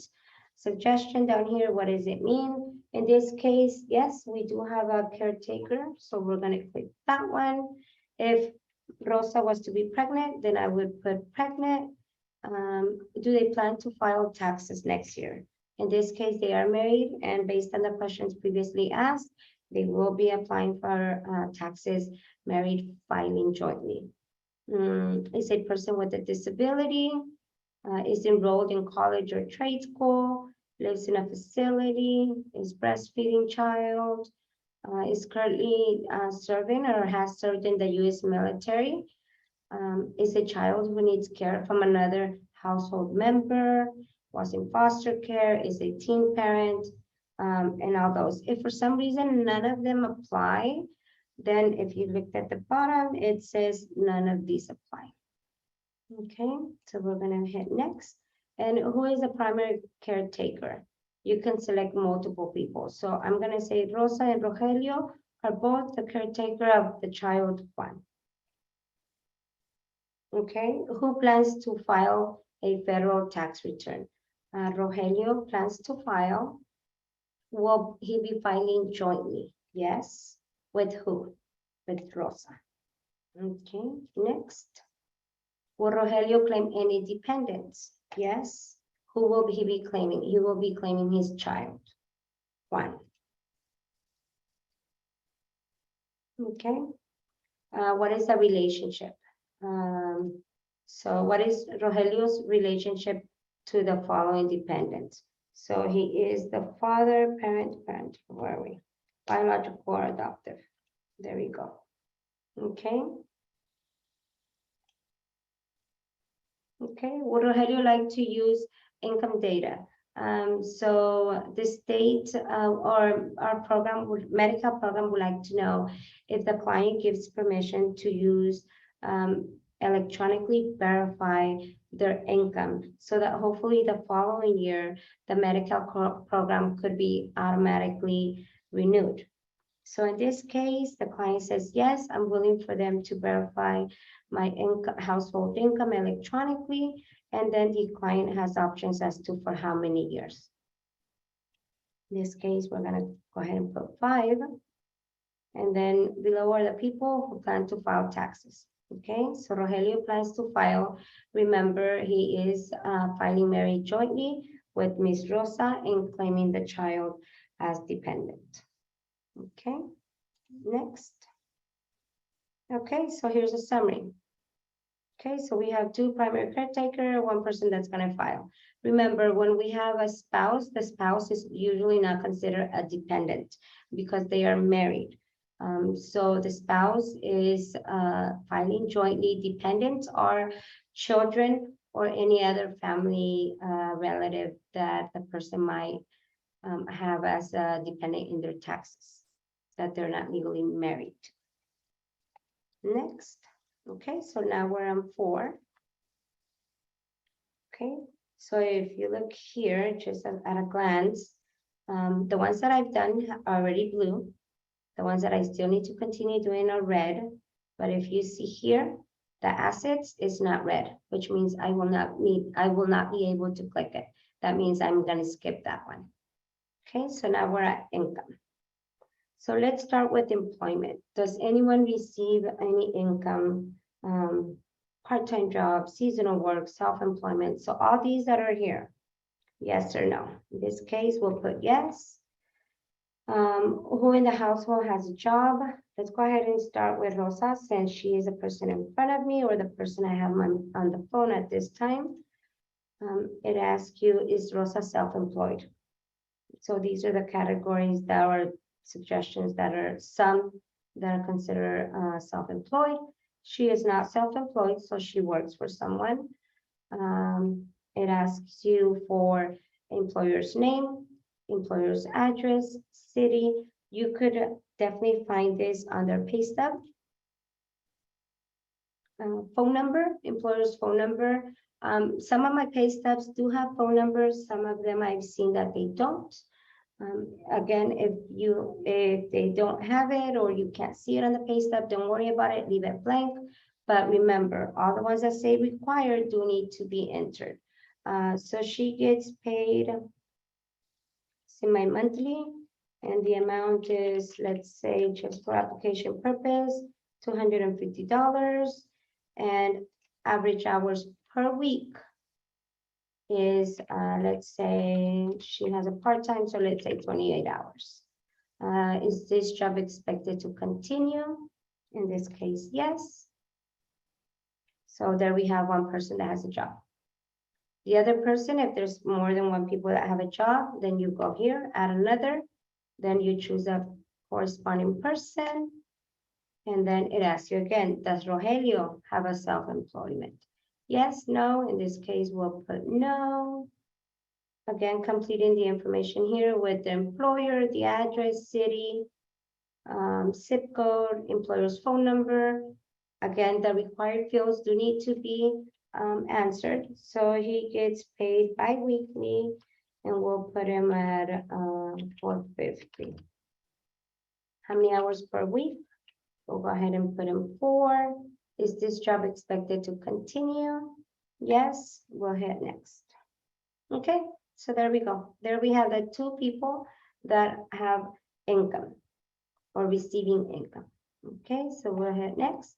suggestion down here. What does it mean? In this case, yes, we do have a caretaker. So we're going to click that one. If Rosa was to be pregnant, then I would put pregnant. Do they plan to file taxes next year? In this case, they are married, and based on the questions previously asked, they will be applying for taxes, married, filing jointly. Is a person with a disability, is enrolled in college or trade school, lives in a facility, is breastfeeding child, is currently serving or has served in the U.S. military, is a child who needs care from another household member, was in foster care, is a teen parent, and all those. If for some reason none of them apply, then if you looked at the bottom, it says none of these apply. Okay, so we're gonna hit next. And who is the primary caretaker? You can select multiple people. So I'm gonna say Rosa and Rogelio are both the caretaker of the child 1. Okay, who plans to file a federal tax return? Rogelio plans to file. Will he be filing jointly? Yes. With who? With Rosa. Okay, next. Will Rogelio claim any dependents? Yes. Who will he be claiming? He will be claiming his child. 1. Okay. What is the relationship? So what is Rogelio's relationship to the following dependents? So he is the father, parent, where are we? Biological or adoptive. There we go. Okay. Okay, would Rogelio like to use income data? So the state or our program, Medi-Cal program would like to know if the client gives permission to use electronically verify their income so that hopefully the following year, the Medi-Cal program could be automatically renewed. So in this case, the client says, yes, I'm willing for them to verify my income, household income electronically. And then the client has options as to for how many years. In this case, we're gonna go ahead and put 5. And then below are the people who plan to file taxes. Okay, so Rogelio plans to file. Remember, he is filing married jointly with Ms. Rosa and claiming the child as dependent. Okay, next. Okay, so here's a summary. Okay, so we have 2 primary caretaker, 1 person that's going to file. Remember, when we have a spouse, the spouse is usually not considered a dependent because they are married. So the spouse is filing jointly. Dependents are children or any other family relative that the person might have as a dependent in their taxes, that they're not legally married. Next. Okay, so now we're on 4. Okay, so if you look here, just at a glance, the ones that I've done are already blue. The ones that I still need to continue doing are red. But if you see here, the assets is not red, which means I will not be able to click it. That means I'm going to skip that one. Okay, so now we're at income. So let's start with employment. Does anyone receive any income, part-time job, seasonal work, self-employment? So all these that are here, yes or no? In this case, we'll put yes. Who in the household has a job? Let's go ahead and start with Rosa, since she is the person in front of me or the person I have on the phone at this time. It asks you, is Rosa self-employed? So these are the categories that are suggestions that are some that are considered self-employed. She is not self-employed, so she works for someone. It asks you for employer's name, employer's address, city. You could definitely find this on their pay stub. Phone number, employer's phone number. Some of my pay stubs do have phone numbers. Some of them I've seen that they don't. Again, if they don't have it or you can't see it on the pay stub, don't worry about it, leave it blank. But remember, all the ones that say required do need to be entered. So she gets paid semi-monthly, and the amount is, let's say, just for application purpose, $250, and average hours per week is, let's say she has a part-time, so let's say 28 hours. Is this job expected to continue? In this case, yes. So there we have one person that has a job. The other person, if there's more than one people that have a job, then you go here, add another, then you choose a corresponding person. And then it asks you again, does Rogelio have a self-employment? Yes, no, in this case, we'll put no. Again, completing the information here with the employer, the address, city, zip code, employer's phone number. Again, the required fields do need to be answered. So he gets paid bi-weekly, and we'll put him at $450. How many hours per week? We'll go ahead and put him 4. Is this job expected to continue? Yes, we'll hit next. Okay, so there we go. There we have the 2 people that have income or receiving income. Okay, so we'll hit next.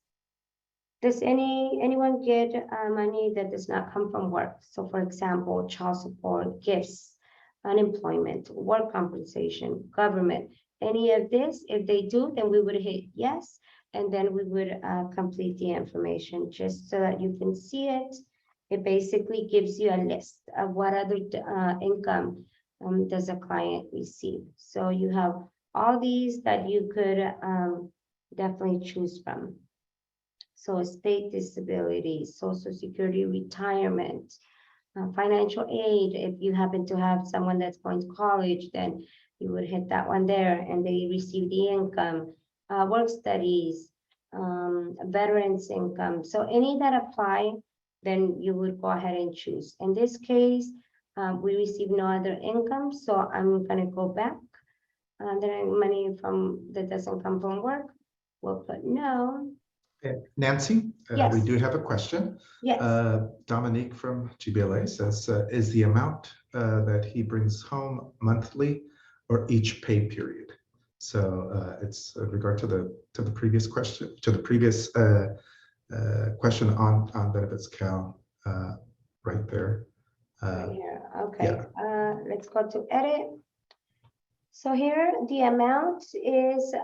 Does anyone get money that does not come from work? So for example, child support, gifts, unemployment, work compensation, government, any of this? If they do, then we would hit yes, and then we would complete the information just so that you can see it. It basically gives you a list of what other income does a client receive. So you have all these that you could definitely choose from. So state disability, Social Security, retirement, financial aid. If you happen to have someone that's going to college, then you would hit that one there and they receive the income, work studies, veterans income. So any that apply, then you would go ahead and choose. In this case, we receive no other income, so I'm gonna go back. There are money that doesn't come from work. We'll put no. Nancy, Yes. we do have a question. Yes. Dominique from GBLA says, is the amount that he brings home monthly or each pay period? So it's in regard to the previous question, to the previous question on BenefitsCal, right there. Right here. Okay. Yeah. Let's go to edit. So here the amount is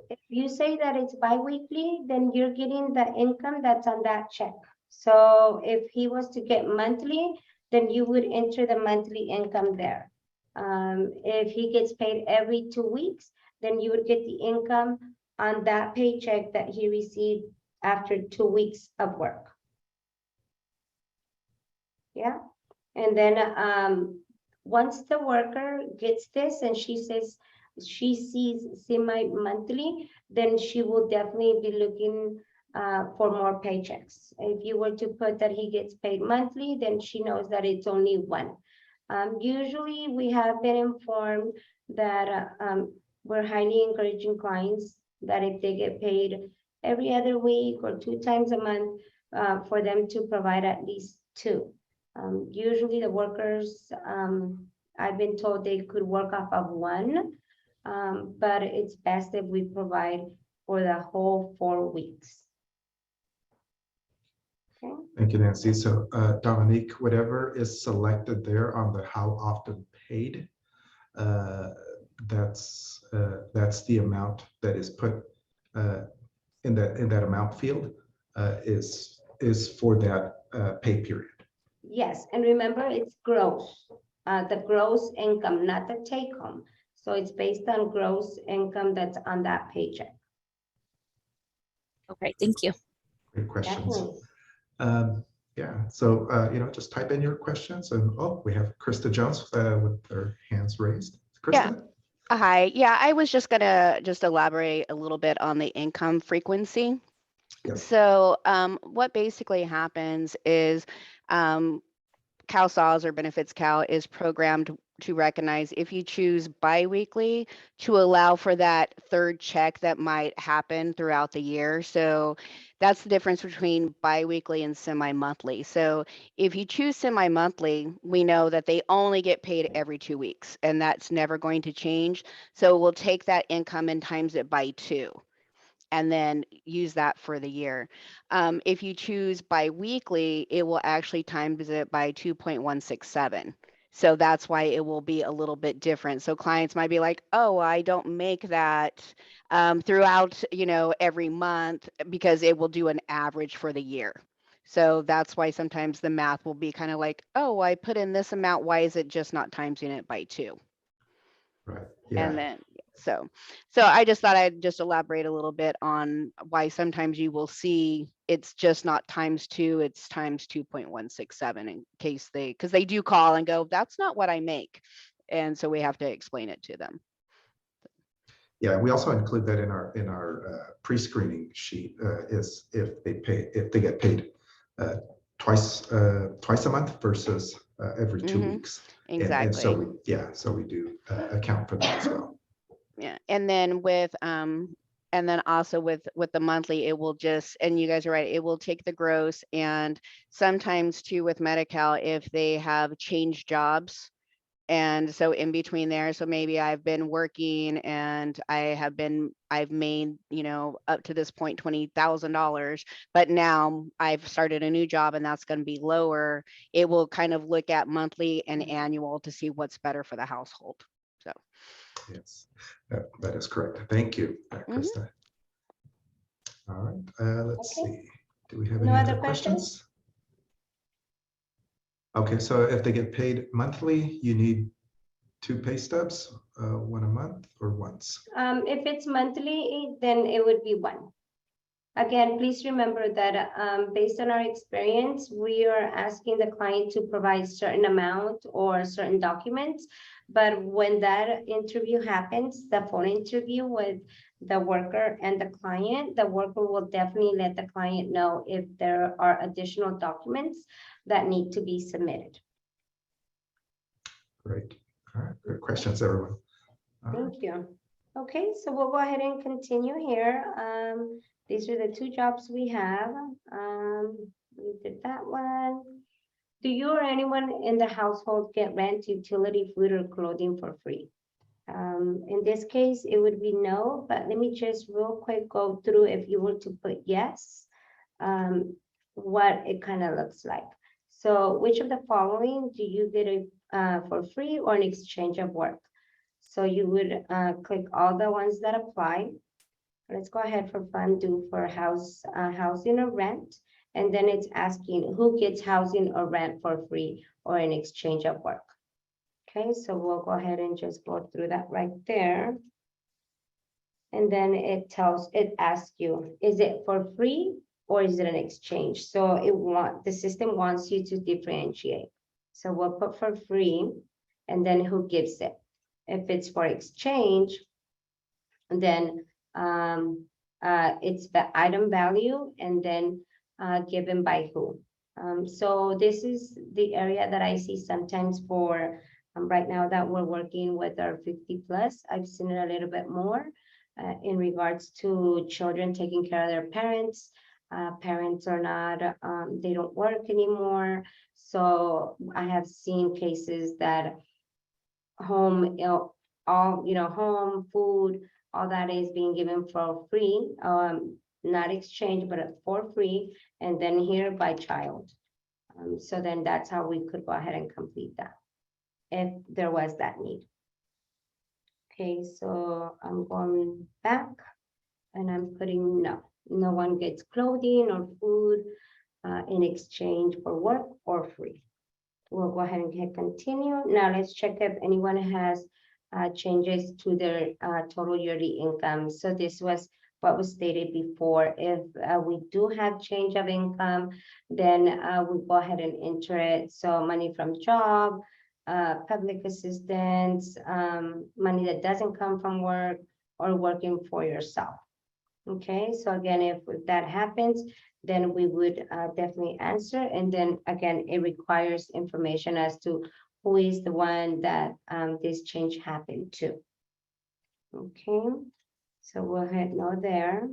if you say that it's bi-weekly, then you're getting the income that's on that check. So if he was to get monthly, then you would enter the monthly income there. If he gets paid every 2 weeks, then you would get the income on that paycheck that he received after 2 weeks of work. Yeah. And then once the worker gets this and she says she sees semi-monthly, then she will definitely be looking for more paychecks. If you were to put that he gets paid monthly, then she knows that it's only one. Usually we have been informed that we're highly encouraging clients that if they get paid every other week or 2 times a month, for them to provide at least 2. Usually the workers, I've been told they could work off of 1. but it's best if we provide for the whole 4 weeks. Okay. Thank you, Nancy. So Dominique, whatever is selected there on the how often paid, that's the amount that is put in that amount field is for that pay period. Yes, and remember it's gross, the gross income, not the take home. So it's based on gross income that's on that paycheck. Okay, thank you. Great questions. Definitely. Yeah, so just type in your questions, and we have Krista Jones with their hands raised. Krista? Yeah. Hi. Yeah, I was just gonna elaborate a little bit on the income frequency. Yep. So what basically happens is CalSAWS or BenefitsCal is programmed to recognize if you choose biweekly to allow for that third check that might happen throughout the year. So that's the difference between biweekly and semi-monthly. So if you choose semi-monthly, we know that they only get paid every 2 weeks, and that's never going to change. So we'll take that income and times it by 2. And then use that for the year. If you choose biweekly, it will actually times it by 2.167. So that's why it will be a little bit different. So clients might be like, oh, I don't make that throughout, every month, because it will do an average for the year. So that's why sometimes the math will be kind of like, oh, I put in this amount. Why is it just not timesing it by 2? Right. Yeah. And then, so I just thought I'd just elaborate a little bit on why sometimes you will see it's just not times 2, it's times 2.167 in case because they do call and go, that's not what I make. And so we have to explain it to them. Yeah, we also include that in our pre-screening sheet is if they get paid twice a month versus every 2 weeks. Exactly. And so we do account for that as well. Yeah, and then also with the monthly, it will just, and you guys are right, it will take the gross, and sometimes too with Medi-Cal, if they have changed jobs, and so in between there, so maybe I've been working and I've made, up to this point $20,000, but now I've started a new job and that's going to be lower. It will kind of look at monthly and annual to see what's better for the household. So. Yes, that is correct. Thank you, Krista. All right, let's see. Do we have any other questions? Okay, so if they get paid monthly, you need 2 pay stubs, one a month or once? If it's monthly, then it would be 1. Again, please remember that based on our experience, we are asking the client to provide certain amount or certain documents. But when that interview happens, the phone interview with the worker and the client, the worker will definitely let the client know if there are additional documents that need to be submitted. Great. All right, good questions, everyone. Thank you. Okay, so we'll go ahead and continue here. These are the 2 jobs we have. We did that one. Do you or anyone in the household get rent, utility, food, or clothing for free? In this case, it would be no, but let me just real quick go through if you were to put yes, what it kind of looks like. So which of the following do you get for free or in exchange of work? So you would click all the ones that apply. Let's go ahead for fun, do for housing or rent. And then it's asking who gets housing or rent for free or in exchange of work. Okay, so we'll go ahead and just go through that right there. And then it asks you, is it for free or is it an exchange? So the system wants you to differentiate. So we'll put for free and then who gives it. If it's for exchange, then it's the item value and then given by who. So this is the area that I see sometimes for right now that we're working with our 50 plus. I've seen it a little bit more in regards to children taking care of their parents. Parents are not, they don't work anymore. So I have seen cases that all, home, food, all that is being given for free, not exchange, but for free, and then here by child. So then that's how we could go ahead and complete that if there was that need. Okay, so I'm going back and I'm putting no one gets clothing or food in exchange for work or free. We'll go ahead and hit continue. Now let's check if anyone has changes to their total yearly income. So this was what was stated before. If we do have change of income, then we go ahead and enter it. So money from job, public assistance, money that doesn't come from work, or working for yourself. Okay, so again, if that happens, then we would definitely answer. And then again, it requires information as to who is the one that this change happened to. Okay, so we'll hit no there.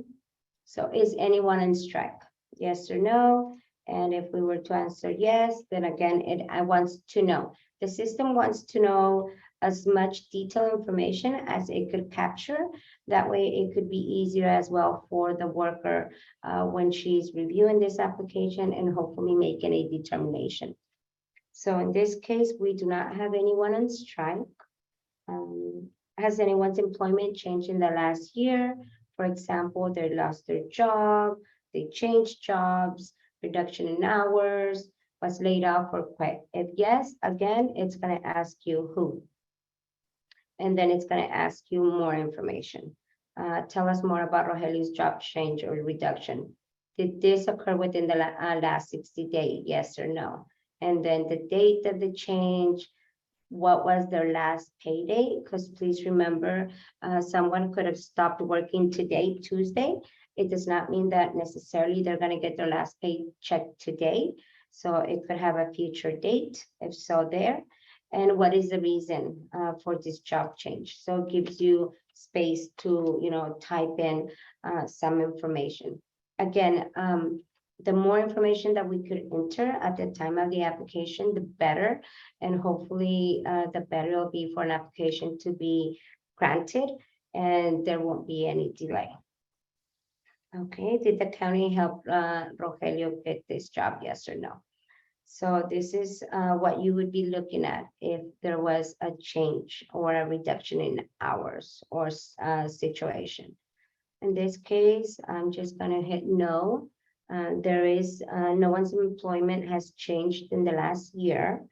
So is anyone on strike? Yes or no? And if we were to answer yes, then again, I wants to know. The system wants to know as much detailed information as it could capture. That way it could be easier as well for the worker when she's reviewing this application and hopefully making a determination. So in this case, we do not have anyone on strike. Has anyone's employment changed in the last year? For example, they lost their job, they changed jobs, reduction in hours, was laid off or quit. If yes, again, it's going to ask you who. And then it's going to ask you more information. Tell us more about Rogelio's job change or reduction. Did this occur within the last 60 days? Yes or no? And then the date of the change, what was their last payday? Because please remember, someone could have stopped working today, Tuesday. It does not mean that necessarily they're going to get their last paycheck today. So it could have a future date, if so there. And what is the reason for this job change? So it gives you space to, type in some information. Again, the more information that we could enter at the time of the application, the better. And hopefully the better it'll be for an application to be granted and there won't be any delay. Okay, did the county help Rogelio get this job, yes or no? So this is what you would be looking at if there was a change or a reduction in hours or situation. In this case, I'm just going to hit no. There is no one's employment has changed in the last year.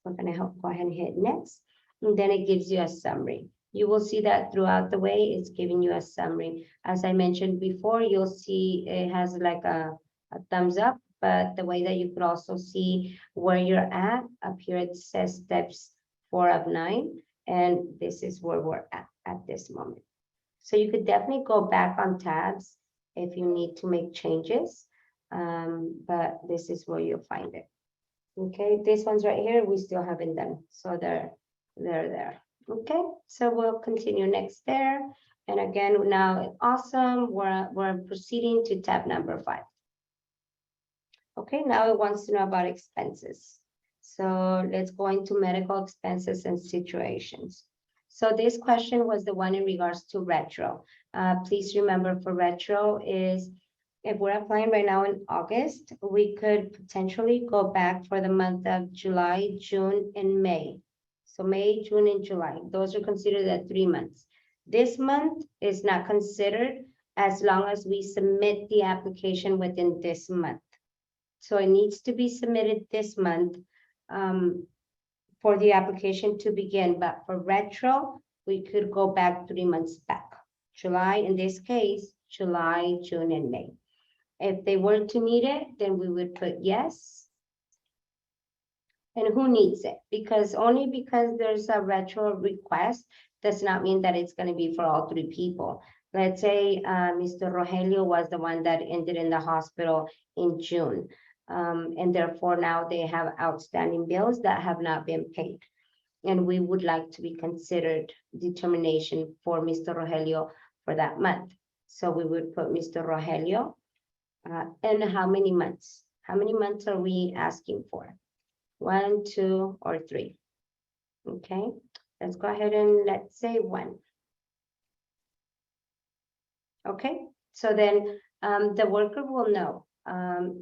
We're going to go ahead and hit next. And then it gives you a summary. You will see that throughout the way, it's giving you a summary. As I mentioned before, you'll see it has like a thumbs up, but the way that you could also see where you're at, up here it says steps 4 of 9, and this is where we're at this moment. So you could definitely go back on tabs if you need to make changes, but this is where you'll find it. Okay, this one's right here, we still haven't done, so they're there. Okay, so we'll continue next there. And again, now awesome, we're proceeding to tab number 5. Okay, now it wants to know about expenses. So let's go into medical expenses and situations. So this question was the one in regards to retro. Please remember for retro is, if we're applying right now in August, we could potentially go back for the month of July, June, and May. So May, June, and July, those are considered the 3 months. This month is not considered as long as we submit the application within this month. So it needs to be submitted this month for the application to begin. But for retro, we could go back 3 months back. July, in this case, July, June, and May. If they were to need it, then we would put yes. And who needs it? Because only because there's a retro request does not mean that it's going to be for all 3 people. Let's say Mr. Rogelio was the one that ended in the hospital in June. And therefore now they have outstanding bills that have not been paid. And we would like to be considered determination for Mr. Rogelio for that month. So we would put Mr. Rogelio and how many months? How many months are we asking for? 1, 2, or 3? Okay, Let's go ahead and let's say 1. Okay, so then the worker will know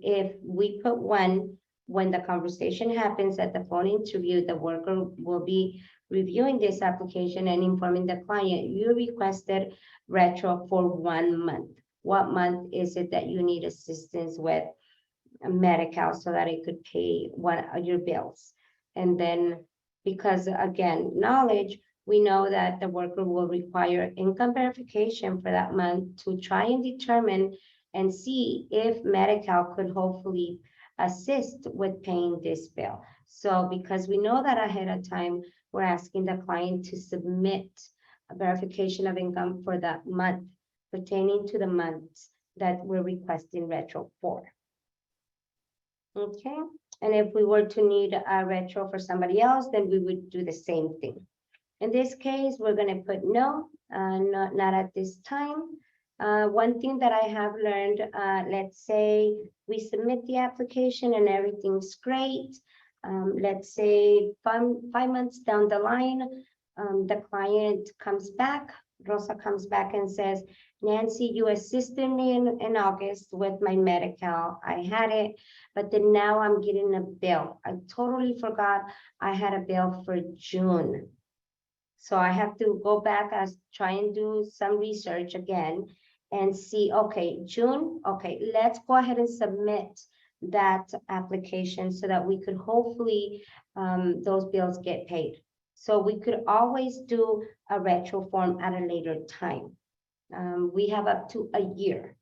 if we put 1, when the conversation happens at the phone interview, the worker will be reviewing this application and informing the client, you requested retro for 1 month. What month is it that you need assistance with Medi-Cal so that it could pay one of your bills? And then, because again, knowledge, we know that the worker will require income verification for that month to try and determine and see if Medi-Cal could hopefully assist with paying this bill. So because we know that ahead of time, we're asking the client to submit a verification of income for that month pertaining to the months that we're requesting retro for. Okay, and if we were to need a retro for somebody else, then we would do the same thing. In this case, we're going to put no, not at this time. One thing that I have learned, let's say we submit the application and everything's great. Let's say 5 months down the line, the client comes back, Rosa comes back and says, Nancy, you assisted me in August with my Medi-Cal. I had it, but then now I'm getting a bill. I totally forgot I had a bill for June. So I have to go back and try and do some research again and see, okay, June, okay, let's go ahead and submit that application so that we could hopefully those bills get paid. So we could always do a retro form at a later time. We have up to a year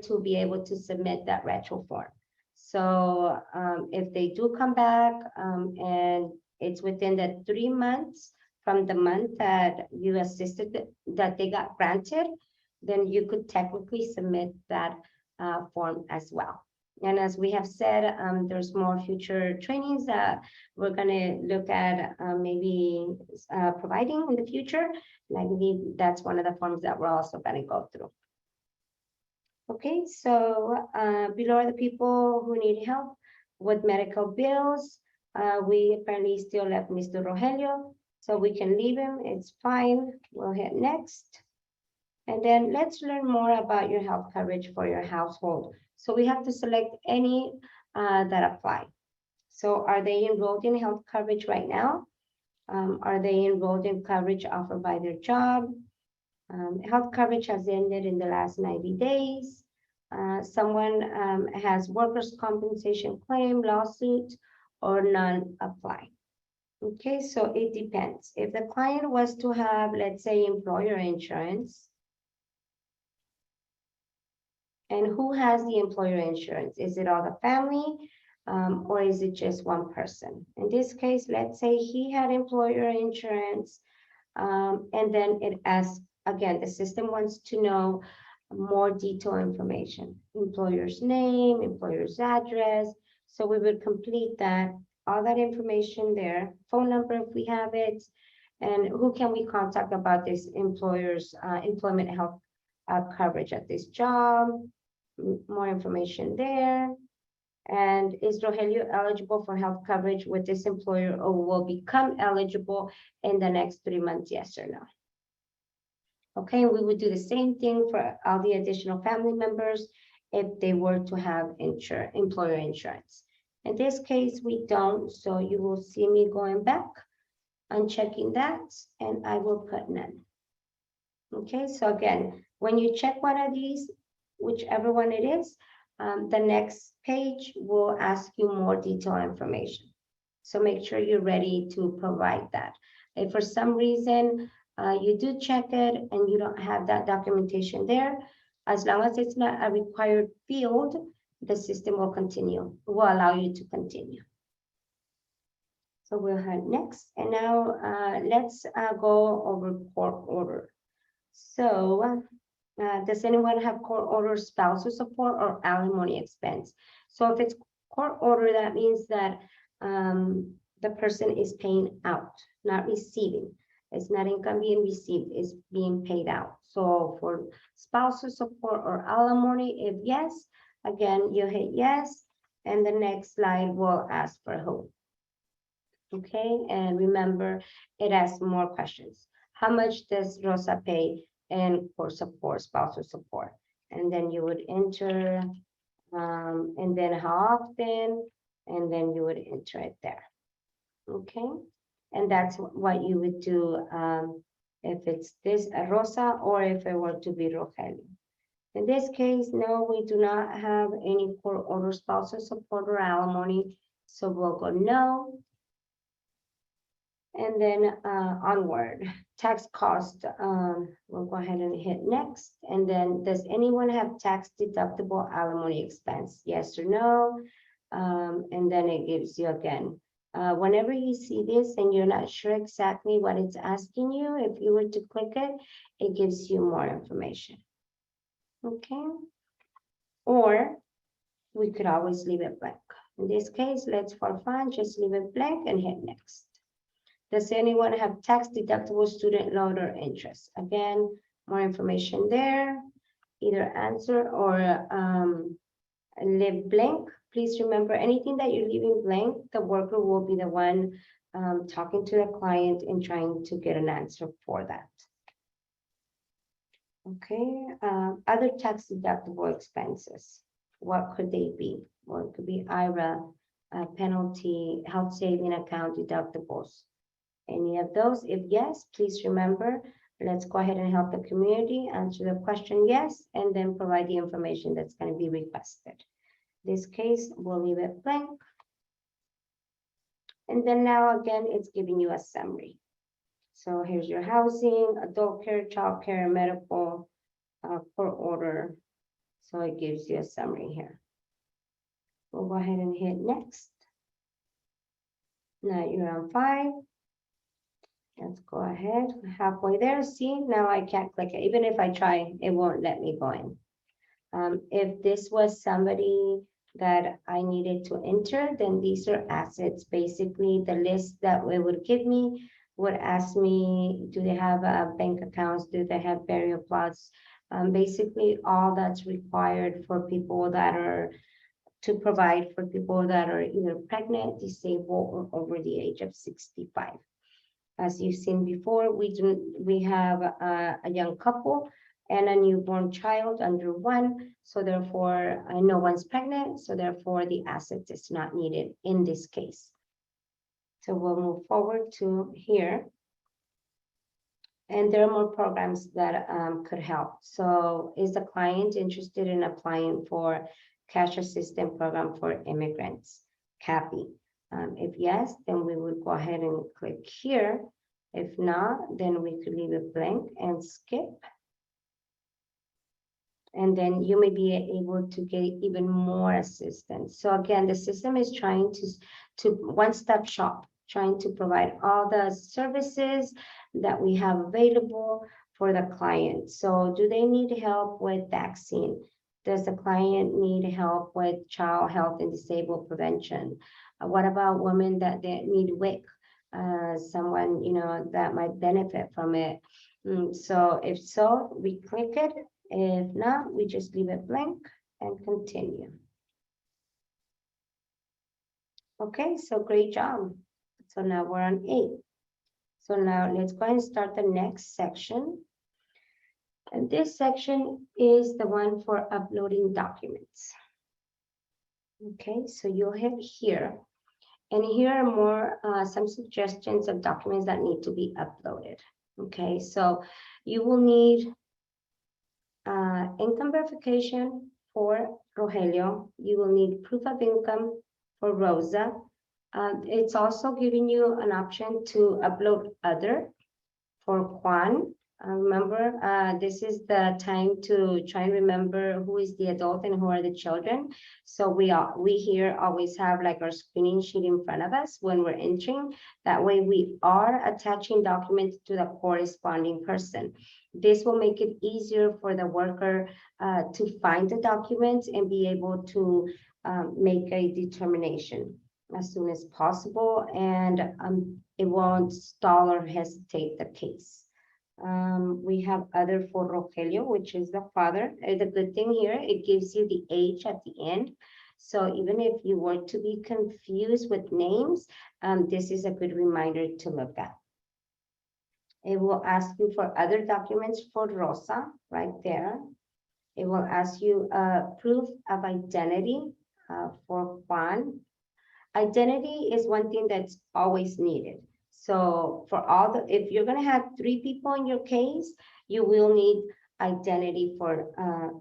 to be able to submit that retro form. So if they do come back and it's within the 3 months from the month that you assisted, that they got granted, then you could technically submit that form as well. And as we have said, there's more future trainings that we're going to look at maybe providing in the future. And I believe that's one of the forms that we're also going to go through. Okay, so below are the people who need help with medical bills. We apparently still left Mr. Rogelio, so we can leave him. It's fine. We'll hit next. And then let's learn more about your health coverage for your household. So we have to select any that apply. So are they enrolled in health coverage right now? Are they enrolled in coverage offered by their job? Health coverage has ended in the last 90 days. Someone has workers' compensation claim, lawsuit, or none apply. Okay, so it depends. If the client was to have, let's say, employer insurance, and who has the employer insurance? Is it all the family or is it just one person? In this case, let's say he had employer insurance and then it asks, again, the system wants to know more detailed information, employer's name, employer's address. So we would complete that, all that information there, phone number if we have it, and who can we contact about this employer's employment health coverage at this job, more information there. And is Rogelio eligible for health coverage with this employer or will become eligible in the next 3 months, yes or no? Okay, we would do the same thing for all the additional family members if they were to have employer insurance. In this case, we don't, so you will see me going back and checking that, and I will put none. Okay, so again, when you check one of these, whichever one it is, the next page will ask you more detailed information. So make sure you're ready to provide that. If for some reason you do check it and you don't have that documentation there, as long as it's not a required field, the system will allow you to continue. So we'll head next. And now let's go over court order. So does anyone have court order spousal support or alimony expense? So if it's court order, that means that the person is paying out, not receiving. It's not income being received, it's being paid out. So for spousal support or alimony, if yes, again, you hit yes, and the next slide will ask for who. Okay, and remember, it asks more questions. How much does Rosa pay in core support, spousal support? And then you would enter, and then how often, and then you would enter it there. Okay, and that's what you would do if it's this Rosa or if it were to be Rogelio. In this case, no, we do not have any court order spousal support or alimony, so we'll go no. And then onward, tax cost, we'll go ahead and hit next. And then does anyone have tax deductible alimony expense? Yes or no? And then it gives you again. Whenever you see this and you're not sure exactly what it's asking you, if you were to click it, it gives you more information. Okay. Or we could always leave it blank. In this case, let's for fun, just leave it blank and hit next. Does anyone have tax deductible student loan or interest? Again, more information there. Either answer or leave blank. Please remember, anything that you're leaving blank, the worker will be the one talking to the client and trying to get an answer for that. Okay, other tax deductible expenses. What could they be? Well, it could be IRA, penalty, health saving account deductibles. Any of those? If yes, please remember, let's go ahead and help the community answer the question yes, and then provide the information that's going to be requested. This case, we'll leave it blank. And then now again, it's giving you a summary. So here's your housing, adult care, child care, medical, court order. So it gives you a summary here. We'll go ahead and hit next. Now you're on 5. Let's go ahead, halfway there. See, now I can't click it. Even if I try, it won't let me go in. If this was somebody that I needed to enter, then these are assets. Basically, the list that it would give me would ask me, do they have bank accounts? Do they have burial plots? Basically, all that's required for people that are to provide for people that are either pregnant, disabled, or over the age of 65. As you've seen before, we have a young couple and a newborn child under 1. So therefore, no one's pregnant. So therefore, the asset is not needed in this case. So we'll move forward to here. And there are more programs that could help. So is the client interested in applying for cash assistance program for immigrants, CAPI? If yes, then we would go ahead and click here. If not, then we could leave it blank and skip. And then you may be able to get even more assistance. So again, the system is trying to one-stop shop, trying to provide all the services that we have available for the client. So do they need help with vaccine? Does the client need help with child health and disabled prevention? What about women that they need WIC? Someone, that might benefit from it. So if so, we click it. If not, we just leave it blank and continue. Okay, so great job. So now we're on 8. So now let's go ahead and start the next section. And this section is the one for uploading documents. Okay, so you'll hit here. And here are more some suggestions of documents that need to be uploaded. Okay, so you will need income verification for Rogelio. You will need proof of income for Rosa. It's also giving you an option to upload other for Juan. Remember, this is the time to try and remember who is the adult and who are the children. So we here always have like our screening sheet in front of us when we're entering. That way we are attaching documents to the corresponding person. This will make it easier for the worker to find the documents and be able to make a determination as soon as possible, and it won't stall or hesitate the case. We have other for Rogelio, which is the father. The good thing here, it gives you the age at the end. So even if you were to be confused with names, this is a good reminder to look at. It will ask you for other documents for Rosa right there. It will ask you proof of identity for Juan. Identity is one thing that's always needed. So for if you're gonna have 3 people in your case, you will need identity for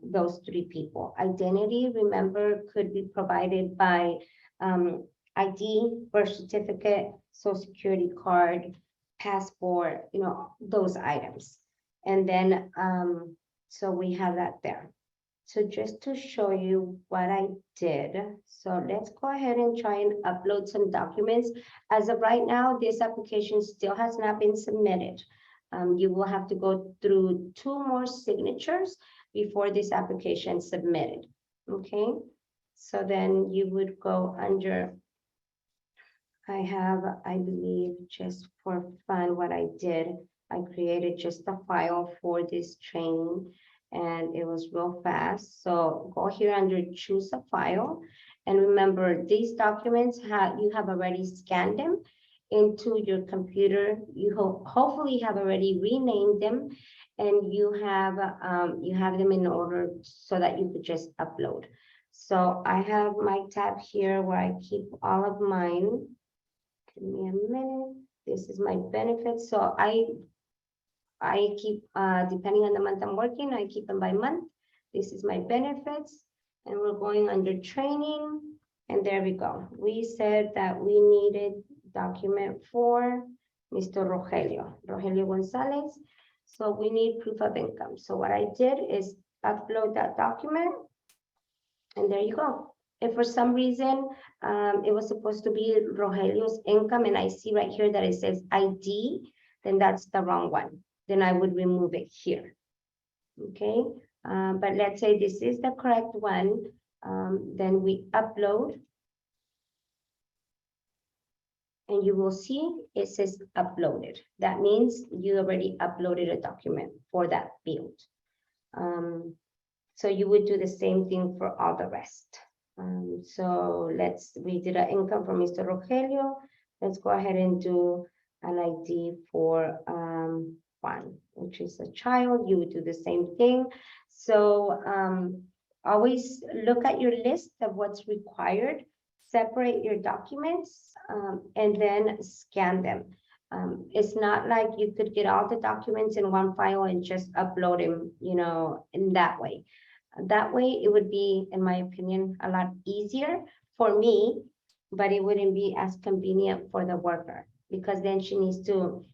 those 3 people. Identity, remember, could be provided by ID, birth certificate, social security card, passport, those items. And then, so we have that there. So just to show you what I did, so let's go ahead and try and upload some documents. As of right now, this application still has not been submitted. You will have to go through 2 more signatures before this application is submitted, okay? So then you would go under, I believe, just for fun, what I did, I created just a file for this training, and it was real fast. So go here under choose a file. And remember, these documents you have already scanned them into your computer. You hopefully have already renamed them, and you have them in order so that you could just upload. So I have my tab here where I keep all of mine. Give me a minute. This is my benefits. So I keep, depending on the month I'm working, I keep them by month. This is my benefits, and we're going under training, and there we go. We said that we needed document for Mr. Rogelio Gonzalez. So we need proof of income. So what I did is upload that document, and there you go. If for some reason it was supposed to be Rogelio's income, and I see right here that it says ID, then that's the wrong one. Then I would remove it here, okay? But let's say this is the correct one, then we upload, and you will see it says uploaded. That means you already uploaded a document for that field. So you would do the same thing for all the rest. So we did an income for Mr. Rogelio. Let's go ahead and do an ID for Juan, which is a child. You would do the same thing. So always look at your list of what's required, separate your documents, and then scan them. It's not like you could get all the documents in one file and just upload them, in that way. That way, it would be, in my opinion, a lot easier for me, but it wouldn't be as convenient for the worker, because then she needs to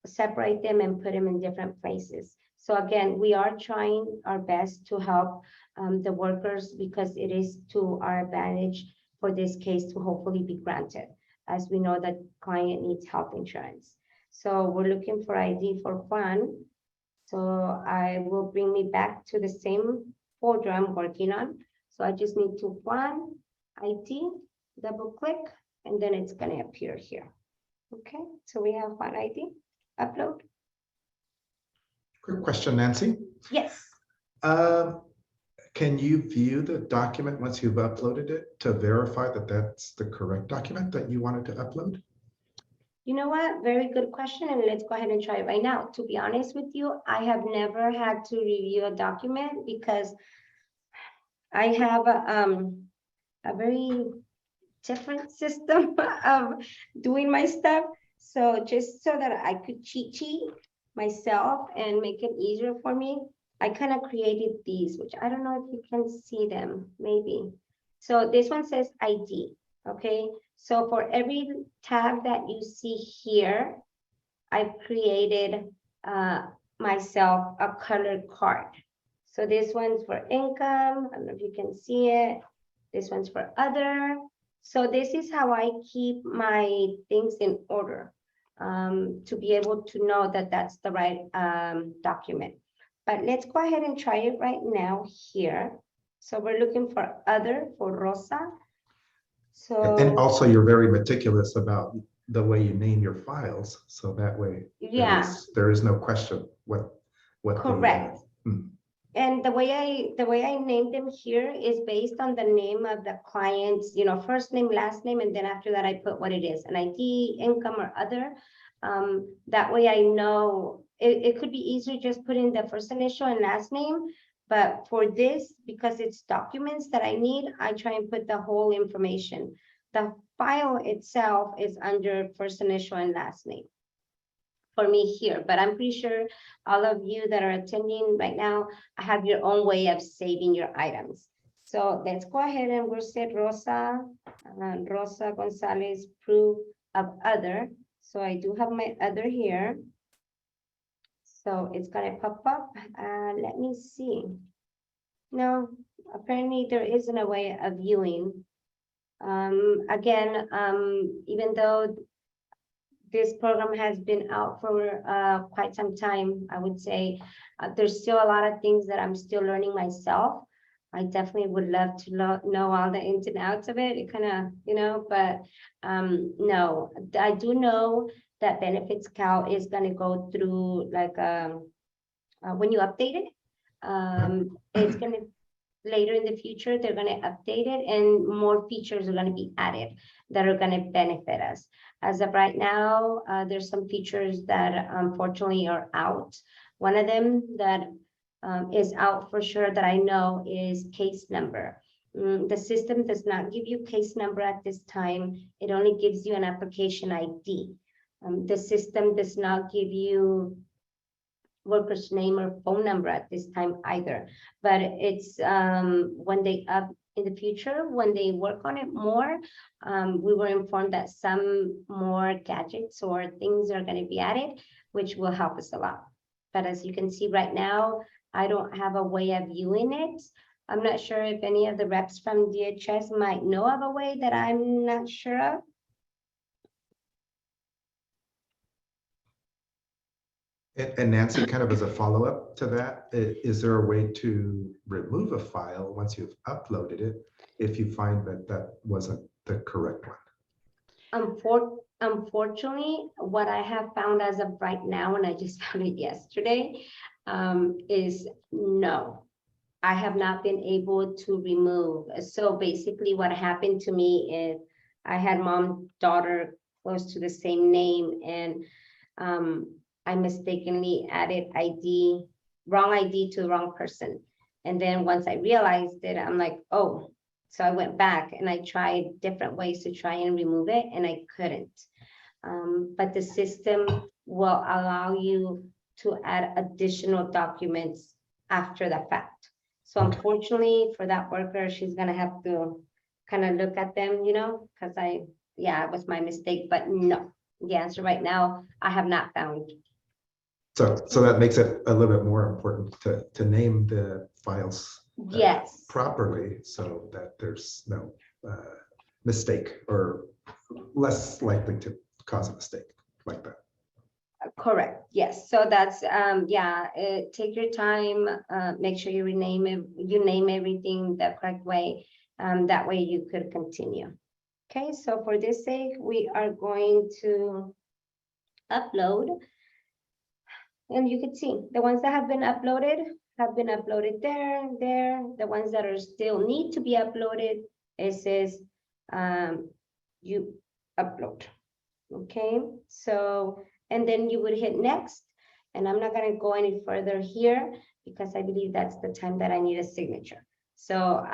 separate them and put them in different places. So again, we are trying our best to help the workers, because it is to our advantage for this case to hopefully be granted, as we know that client needs health insurance. So we're looking for ID for Juan. So I will bring me back to the same folder I'm working on. So I just need to Juan ID, double click, and then it's gonna appear here. Okay, so we have Juan ID, upload. Quick question, Nancy. Yes. Can you view the document once you've uploaded it to verify that that's the correct document that you wanted to upload? You know what? Very good question. And let's go ahead and try it right now. To be honest with you, I have never had to review a document because I have a very different system of doing my stuff. So just so that I could cheat myself and make it easier for me, I kind of created these, which I don't know if you can see them, maybe. So this one says ID, okay? So for every tab that you see here, I've created myself a colored card. So this one's for income. I don't know if you can see it. This one's for other. So this is how I keep my things in order to be able to know that that's the right document. But let's go ahead and try it right now here. So we're looking for other for Rosa. So and also you're very meticulous about the way you name your files. So that way yeah, there is no question what correct. And the way I named them here is based on the name of the client's, first name, last name, and then after that I put what it is, an ID, income, or other. That way I know it could be easier just put in the first initial and last name. But for this, because it's documents that I need, I try and put the whole information. The file itself is under first initial and last name for me here, but I'm pretty sure all of you that are attending right now have your own way of saving your items. So let's go ahead and we'll set Rosa Gonzalez, proof of other. So I do have my other here. So it's gonna pop up. Let me see. No, apparently there isn't a way of viewing. Again, even though this program has been out for quite some time, I would say there's still a lot of things that I'm still learning myself. I definitely would love to know all the ins and outs of it. It kind of, but no, I do know that BenefitsCal is going to go through like when you update it, it's going to later in the future, they're going to update it and more features are going to be added that are going to benefit us. As of right now, there's some features that unfortunately are out. One of them that is out for sure that I know is case number. The system does not give you case number at this time. It only gives you an application ID. The system does not give you worker's name or phone number at this time either, but it's when they up in the future, when they work on it more, we were informed that some more gadgets or things are going to be added, which will help us a lot. But as you can see right now, I don't have a way of viewing it. I'm not sure if any of the reps from DHS might know of a way that I'm not sure of. And Nancy, kind of as a follow-up to that, is there a way to remove a file once you've uploaded it if you find that that wasn't the correct one? Unfortunately, what I have found as of right now, and I just found it yesterday, is no. I have not been able to remove. So basically what happened to me is I had mom, daughter close to the same name, and I mistakenly added wrong ID to the wrong person. And then once I realized it, I'm like, oh, so I went back and I tried different ways to try and remove it and I couldn't. But the system will allow you to add additional documents after the fact. So unfortunately for that worker, she's gonna have to kind of look at them, because it was my mistake, but no, the answer right now, I have not found. So that makes it a little bit more important to name the files yes properly so that there's no mistake or less likely to cause a mistake like that. Correct. Yes. So that's take your time, make sure you rename it, you name everything the correct way. That way you could continue. Okay, so for this sake, we are going to upload. And you can see the ones that have been uploaded there. The ones that are still need to be uploaded, it says you upload. Okay, so, and then you would hit next. And I'm not going to go any further here because I believe that's the time that I need a signature. So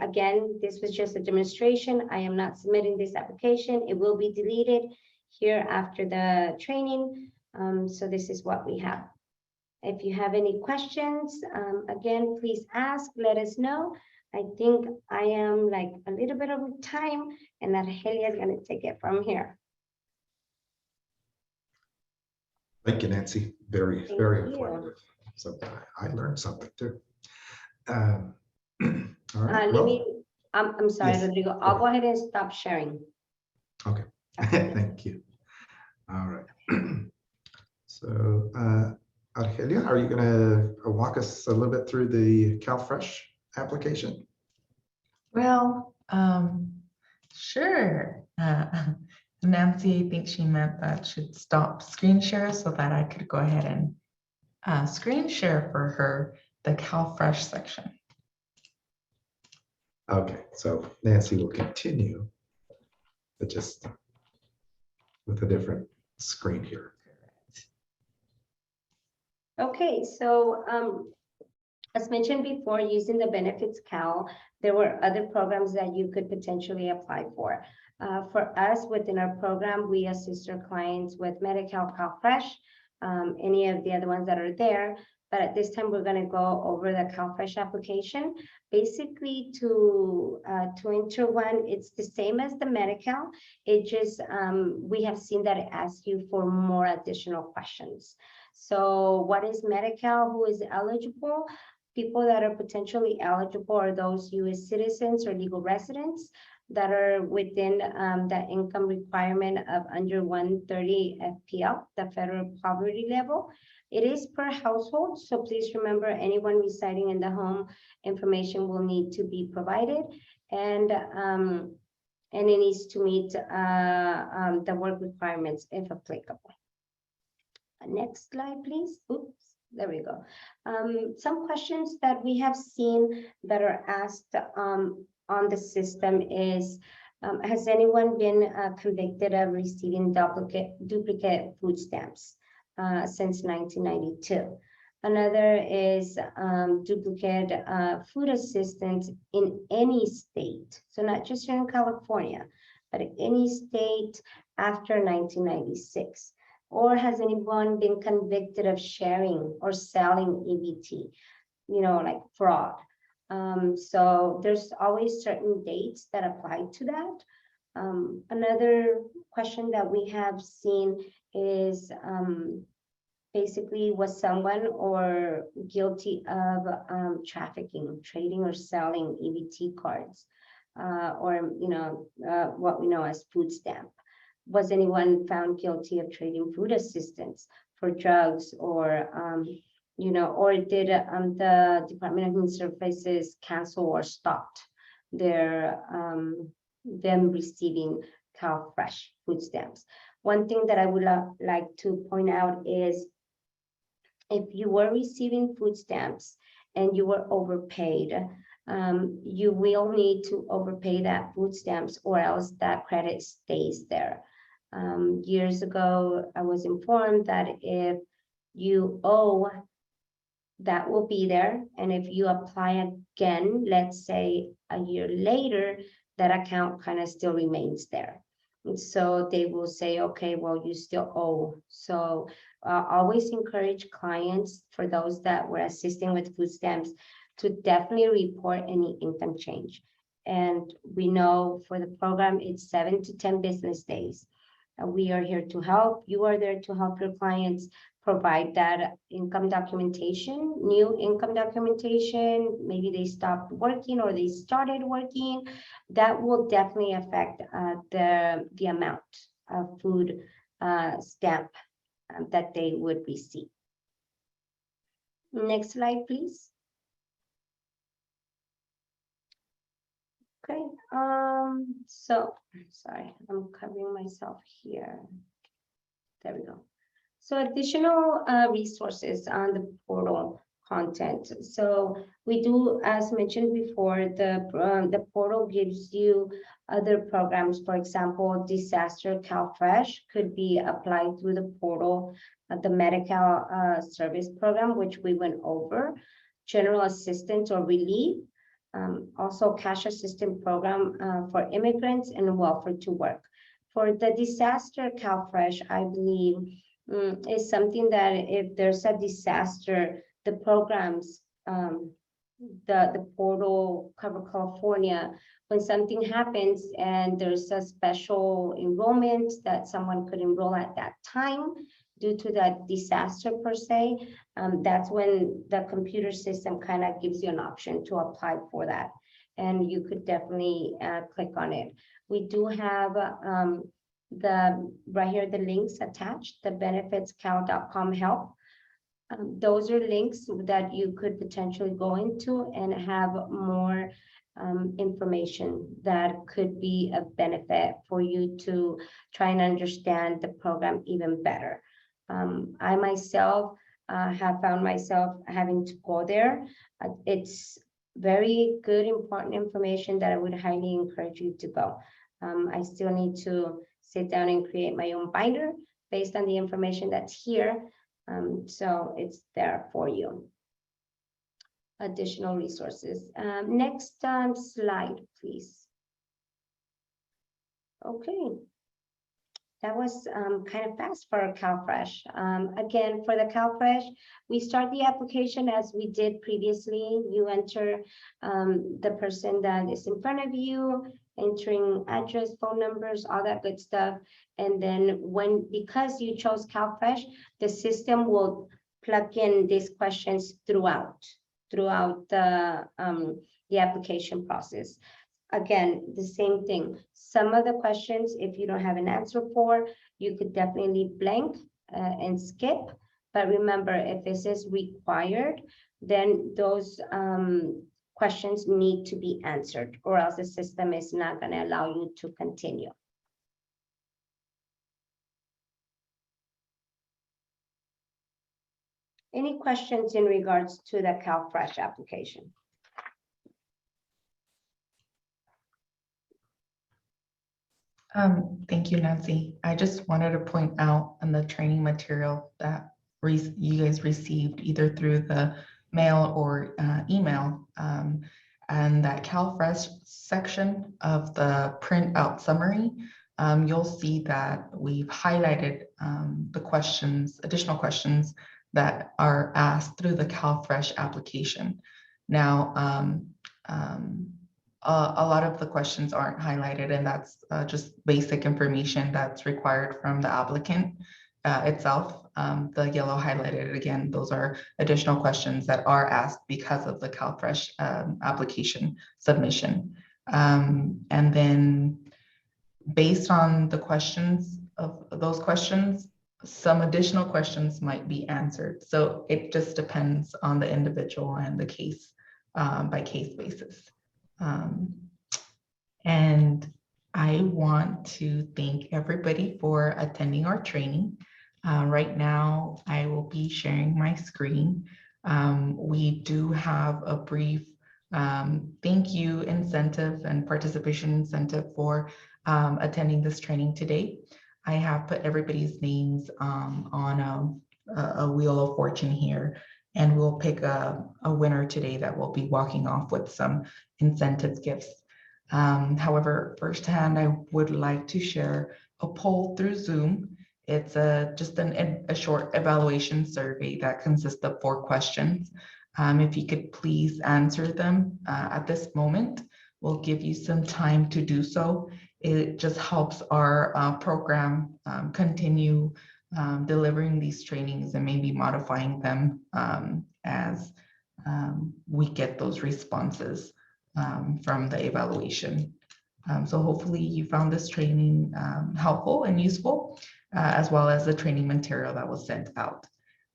again, this was just a demonstration. I am not submitting this application. It will be deleted here after the training. So this is what we have. If you have any questions, again, please ask, let us know. I think I am like a little bit over time and Argelia is going to take it from here. Thank you, Nancy. Very informative. So I learned something too. All right. I'm sorry, yes. Rodrigo. I'll go ahead and stop sharing. Okay. Thank you. All right. So, Argelia, are you going to walk us a little bit through the CalFresh application? Well, sure. Nancy, I think she meant that should stop screen share so that I could go ahead and screen share for her the CalFresh section. Okay, so Nancy will continue, but just with a different screen here. Okay, so as mentioned before, using the BenefitsCal, there were other programs that you could potentially apply for. For us, within our program, we assist our clients with Medi-Cal, CalFresh, any of the other ones that are there. But at this time, we're going to go over the CalFresh application. Basically, to enter one, it's the same as the Medi-Cal. It just, we have seen that it asks you for more additional questions. So what is Medi-Cal? Who is eligible? People that are potentially eligible are those U.S. citizens or legal residents that are within the income requirement of under 130 FPL, the federal poverty level. It is per household, so please remember anyone residing in the home, information will need to be provided, and it needs to meet the work requirements if applicable. Next slide, please. Oops, there we go. Some questions that we have seen that are asked on the system is, has anyone been convicted of receiving duplicate food stamps since 1992? Another is duplicate food assistance in any state. So not just here in California, but in any state after 1996. Or has anyone been convicted of sharing or selling EBT, you know, like fraud? So there's always certain dates that apply to that. Another question that we have seen is basically, was someone or guilty of trafficking, trading or selling EBT cards, or you know, what we know as food stamp? Was anyone found guilty of trading food assistance for drugs, or you know, or did the Department of Human Services cancel or stopped their them receiving CalFresh food stamps? One thing that I would like to point out is, if you were receiving food stamps and you were overpaid, you will need to overpay that food stamps, or else that credit stays there. Years ago, I was informed that if you owe, that will be there. And if you apply again, let's say a year later, that account kind of still remains there. And so they will say, okay, well, you still owe. So always encourage clients, for those that were assisting with food stamps, to definitely report any income change. And we know for the program, it's 7 to 10 business days. We are here to help. You are there to help your clients provide that income documentation, new income documentation. Maybe they stopped working or they started working. That will definitely affect the amount of food stamp that they would receive. Next slide, please. Okay, so sorry, I'm covering myself here. There we go. So additional resources on the portal content. So we do, as mentioned before, the portal gives you other programs. For example, disaster CalFresh could be applied through the portal. The Medi-Cal service program, which we went over, general assistance or relief. Also cash assistance program for immigrants, and welfare to work. For the disaster CalFresh, I believe is something that if there's a disaster, the programs, the portal cover California, when something happens and there's a special enrollment that someone could enroll at that time due to that disaster per se, that's when the computer system kind of gives you an option to apply for that. And you could definitely click on it. We do have right here, the links attached, the benefitscal.com help. Those are links that you could potentially go into and have more information that could be of benefit for you to try and understand the program even better. I myself have found myself having to go there. It's very good, important information that I would highly encourage you to go. I still need to sit down and create my own binder based on the information that's here. So it's there for you. Additional resources. Next slide, please. Okay. That was kind of fast for CalFresh. Again, for the CalFresh, we start the application as we did previously. You enter the person that is in front of you, entering address, phone numbers, all that good stuff. And then because you chose CalFresh, the system will plug in these questions throughout the application process. Again, the same thing. Some of the questions, if you don't have an answer for, you could definitely leave blank and skip. But remember, if this is required, then those questions need to be answered, or else the system is not going to allow you to continue. Any questions in regards to the CalFresh application? Thank you, Nancy. I just wanted to point out on the training material that you guys received either through the mail or email, and that CalFresh section of the printout summary, you'll see that we've highlighted the questions, additional questions that are asked through the CalFresh application. Now, a lot of the questions aren't highlighted, and that's just basic information that's required from the applicant itself. The yellow highlighted again, those are additional questions that are asked because of the CalFresh application submission. And then based on the questions of those questions, some additional questions might be answered. So it just depends on the individual and the case by case basis. And I want to thank everybody for attending our training. Right now, I will be sharing my screen. We do have a brief thank you incentive and participation incentive for attending this training today. I have put everybody's names on a wheel of fortune here, and we'll pick a winner today that will be walking off with some incentive gifts. However, firsthand, I would like to share a poll through Zoom. It's just a short evaluation survey that consists of 4 questions. If you could please answer them at this moment, we'll give you some time to do so. It just helps our program continue delivering these trainings and maybe modifying them as we get those responses from the evaluation. So hopefully you found this training helpful and useful, as well as the training material that was sent out.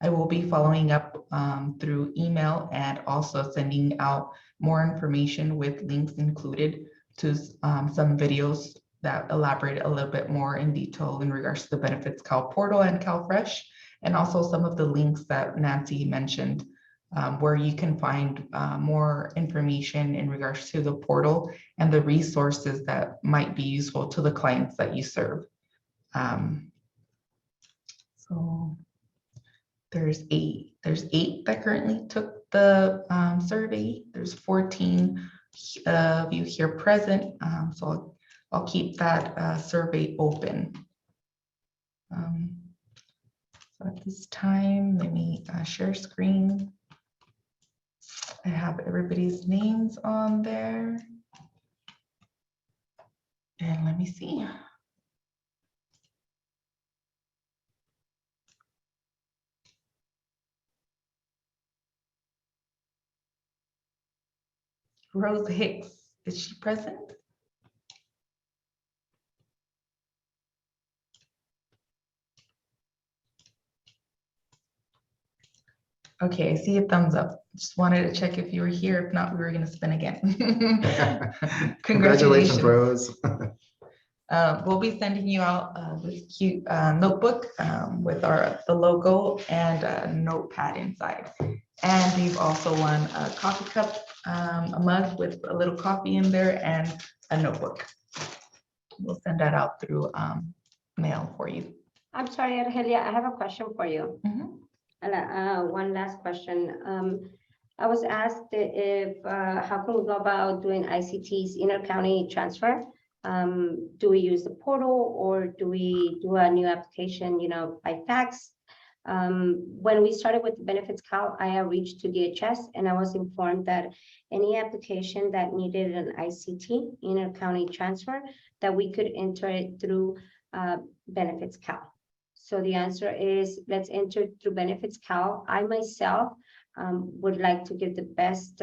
I will be following up through email and also sending out more information with links included to some videos that elaborate a little bit more in detail in regards to the BenefitsCal portal and CalFresh, and also some of the links that Nancy mentioned, where you can find more information in regards to the portal and the resources that might be useful to the clients that you serve. So there's 8 that currently took the survey. There's 14 of you here present. So I'll keep that survey open. So at this time, let me share screen. I have everybody's names on there. And let me see. Rose Hicks, is she present? Okay, I see a thumbs up. Just wanted to check if you were here. If not, we were going to spin again. Congratulations, Rose. We'll be sending you out this cute notebook with the logo and a notepad inside. And we've also won a coffee cup, a mug with a little coffee in there and a notebook. We'll send that out through mail for you. I'm sorry, Argelia, I have a question for you. One last question. I was asked if how can we go about doing ICT's inter-county transfer? Do we use the portal or do we do a new application, by fax? When we started with the BenefitsCal, I reached to DHS and I was informed that any application that needed an ICT, inter-county transfer, that we could enter it through BenefitsCal. So the answer is let's enter through BenefitsCal. I myself would like to give the best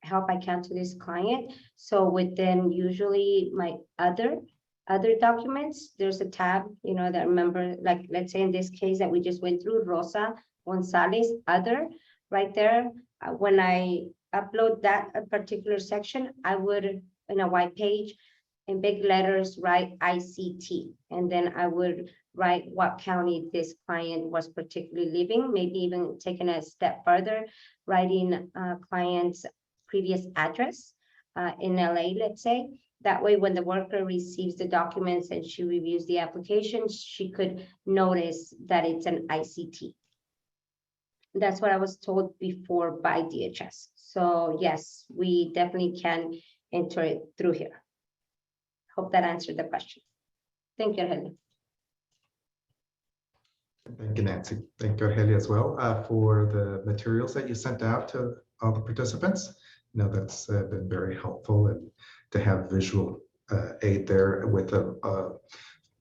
help I can to this client. So within usually my other documents, there's a tab, that remember, like let's say in this case that we just went through, Rosa Gonzalez, other, right there. When I upload that particular section, I would, in a white page, in big letters, write ICT, and then I would write what county this client was particularly living, maybe even taking a step further, writing client's previous address in LA, let's say. That way, when the worker receives the documents and she reviews the application, she could notice that it's an ICT. That's what I was told before by DHS. So yes, we definitely can enter it through here. Hope that answered the question. Thank you, Argelia. Thank you, Nancy. Thank you, Argelia, as well, for the materials that you sent out to all the participants. That's been very helpful, and to have visual aid there with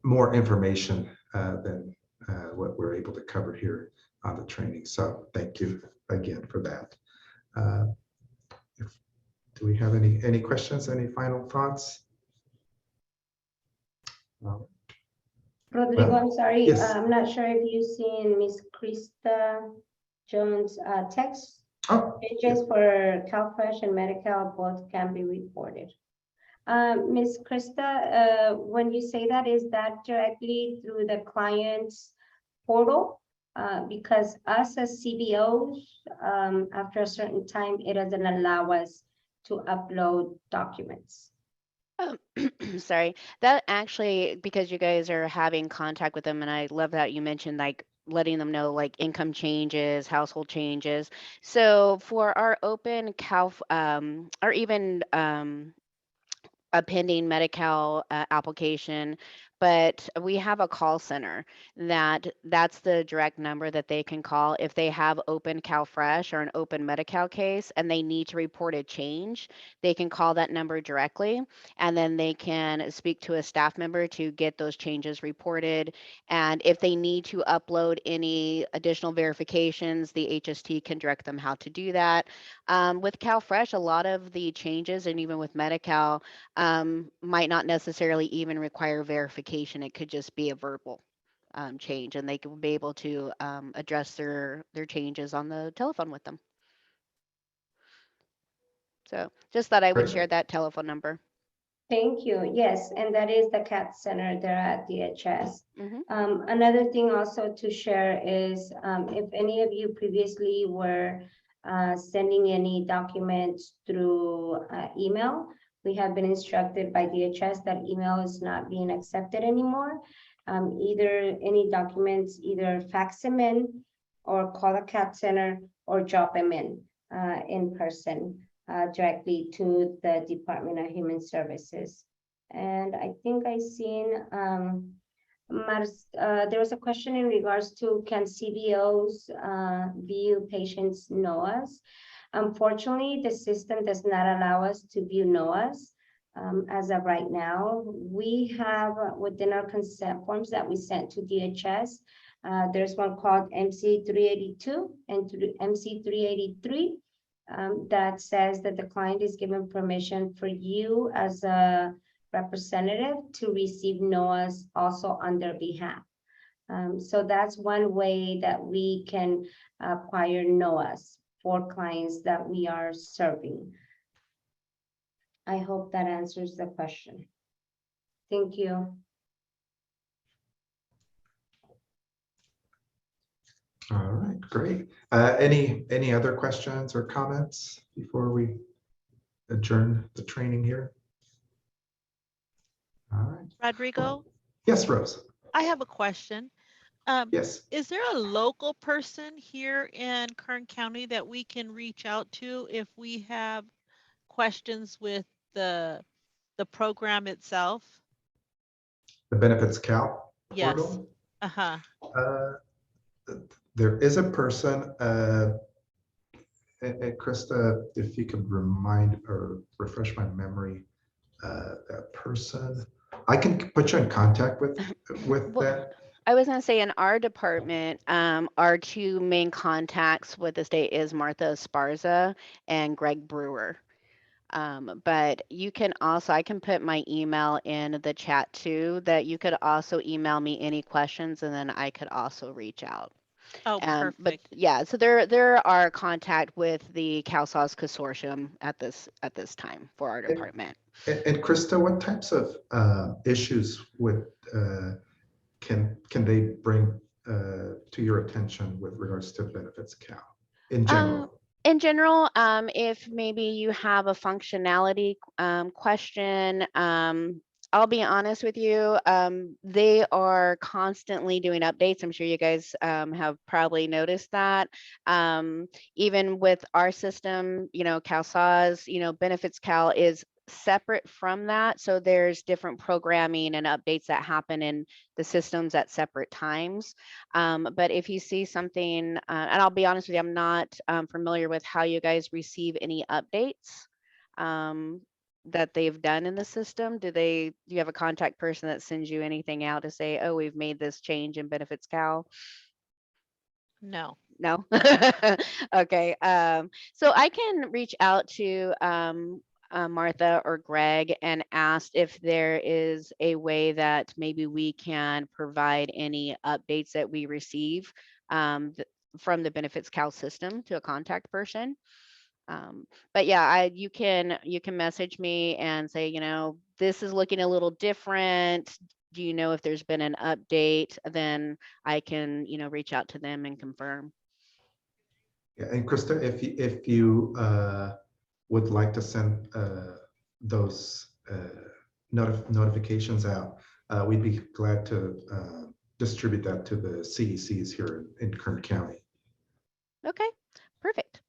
more information than what we're able to cover here on the training. So thank you again for that. Do we have any questions, any final thoughts? Rodrigo, I'm sorry. Yes. I'm not sure if you've seen Miss Krista Jones' text. Changes for CalFresh and Medi-Cal both can be reported. Miss Krista, when you say that, is that directly through the client's portal? Because us as CBOs, after a certain time, it doesn't allow us to upload documents. Sorry, that actually, because you guys are having contact with them, and I love that you mentioned like letting them know like income changes, household changes. So for our open Cal, or even a pending Medi-Cal application, but we have a call center that's the direct number that they can call if they have open CalFresh or an open Medi-Cal case and they need to report a change. They can call that number directly, and then they can speak to a staff member to get those changes reported. And if they need to upload any additional verifications, the HST can direct them how to do that. With CalFresh, a lot of the changes, and even with Medi-Cal, might not necessarily even require verification. It could just be a verbal change, and they can be able to address their changes on the telephone with them. So just thought I would share that telephone number. Thank you. Yes, and that is the CAT Center there at DHS. Another thing also to share is if any of you previously were sending any documents through email, we have been instructed by DHS that email is not being accepted anymore. Either any documents, either fax them in or call the CAT Center or drop them in person directly to the Department of Human Services. And I think I seen there was a question in regards to can CBOs view patients' NOAs. Unfortunately, the system does not allow us to view NOAs as of right now. We have within our consent forms that we sent to DHS, there's one called MC 382 and MC 383 that says that the client is given permission for you as a representative to receive NOAs also on their behalf. So that's one way that we can acquire NOAs for clients that we are serving. I hope that answers the question. Thank you. All right, great. Any other questions or comments before we adjourn the training here? All right. Rodrigo, Yes, Rose. I have a question. Yes. Is there a local person here in Kern County that we can reach out to if we have questions with the program itself? The BenefitsCal Yes. portal? Uh-huh. There is a person, and Krista, if you could remind or refresh my memory, that person, I can put you in contact with that. I was going to say in our department, our two main contacts with the state is Martha Esparza and Greg Brewer. But you can also, I can put my email in the chat too, that you could also email me any questions and then I could also reach out. Oh, perfect. But yeah, so there are contact with the CalSAWS consortium at this time for our department. And Krista, what types of issues would can they bring to your attention with regards to BenefitsCal in general? In general, if maybe you have a functionality question, I'll be honest with you, they are constantly doing updates. I'm sure you guys have probably noticed that. Even with our system, CalSAWS, BenefitsCal is separate from that. So there's different programming and updates that happen in the systems at separate times. But if you see something, and I'll be honest with you, I'm not familiar with how you guys receive any updates that they've done in the system. Do you have a contact person that sends you anything out to say, oh, we've made this change in BenefitsCal? No. No? Okay. So I can reach out to Martha or Greg and ask if there is a way that maybe we can provide any updates that we receive from the BenefitsCal system to a contact person. But yeah, you can message me and say, this is looking a little different. Do you know if there's been an update? Then I can, reach out to them and confirm. Yeah, and Krista, if you would like to send those notifications out, we'd be glad to distribute that to the CECs here in Kern County. Okay, perfect.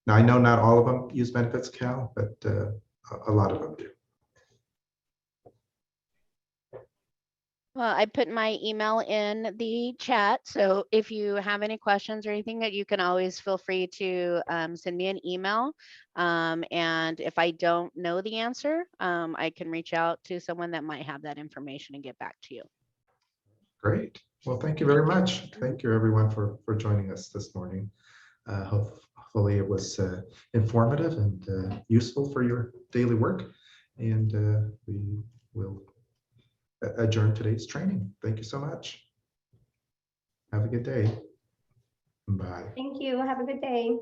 Now, I know not all of them use BenefitsCal, but a lot of them do. Well, I put my email in the chat, so if you have any questions or anything, that you can always feel free to send me an email. And if I don't know the answer, I can reach out to someone that might have that information and get back to you. Great. Well, thank you very much. Thank you, everyone, for joining us this morning. Hopefully it was informative and useful for your daily work. And we will adjourn today's training. Thank you so much. Have a good day. Bye. Thank you. Have a good day.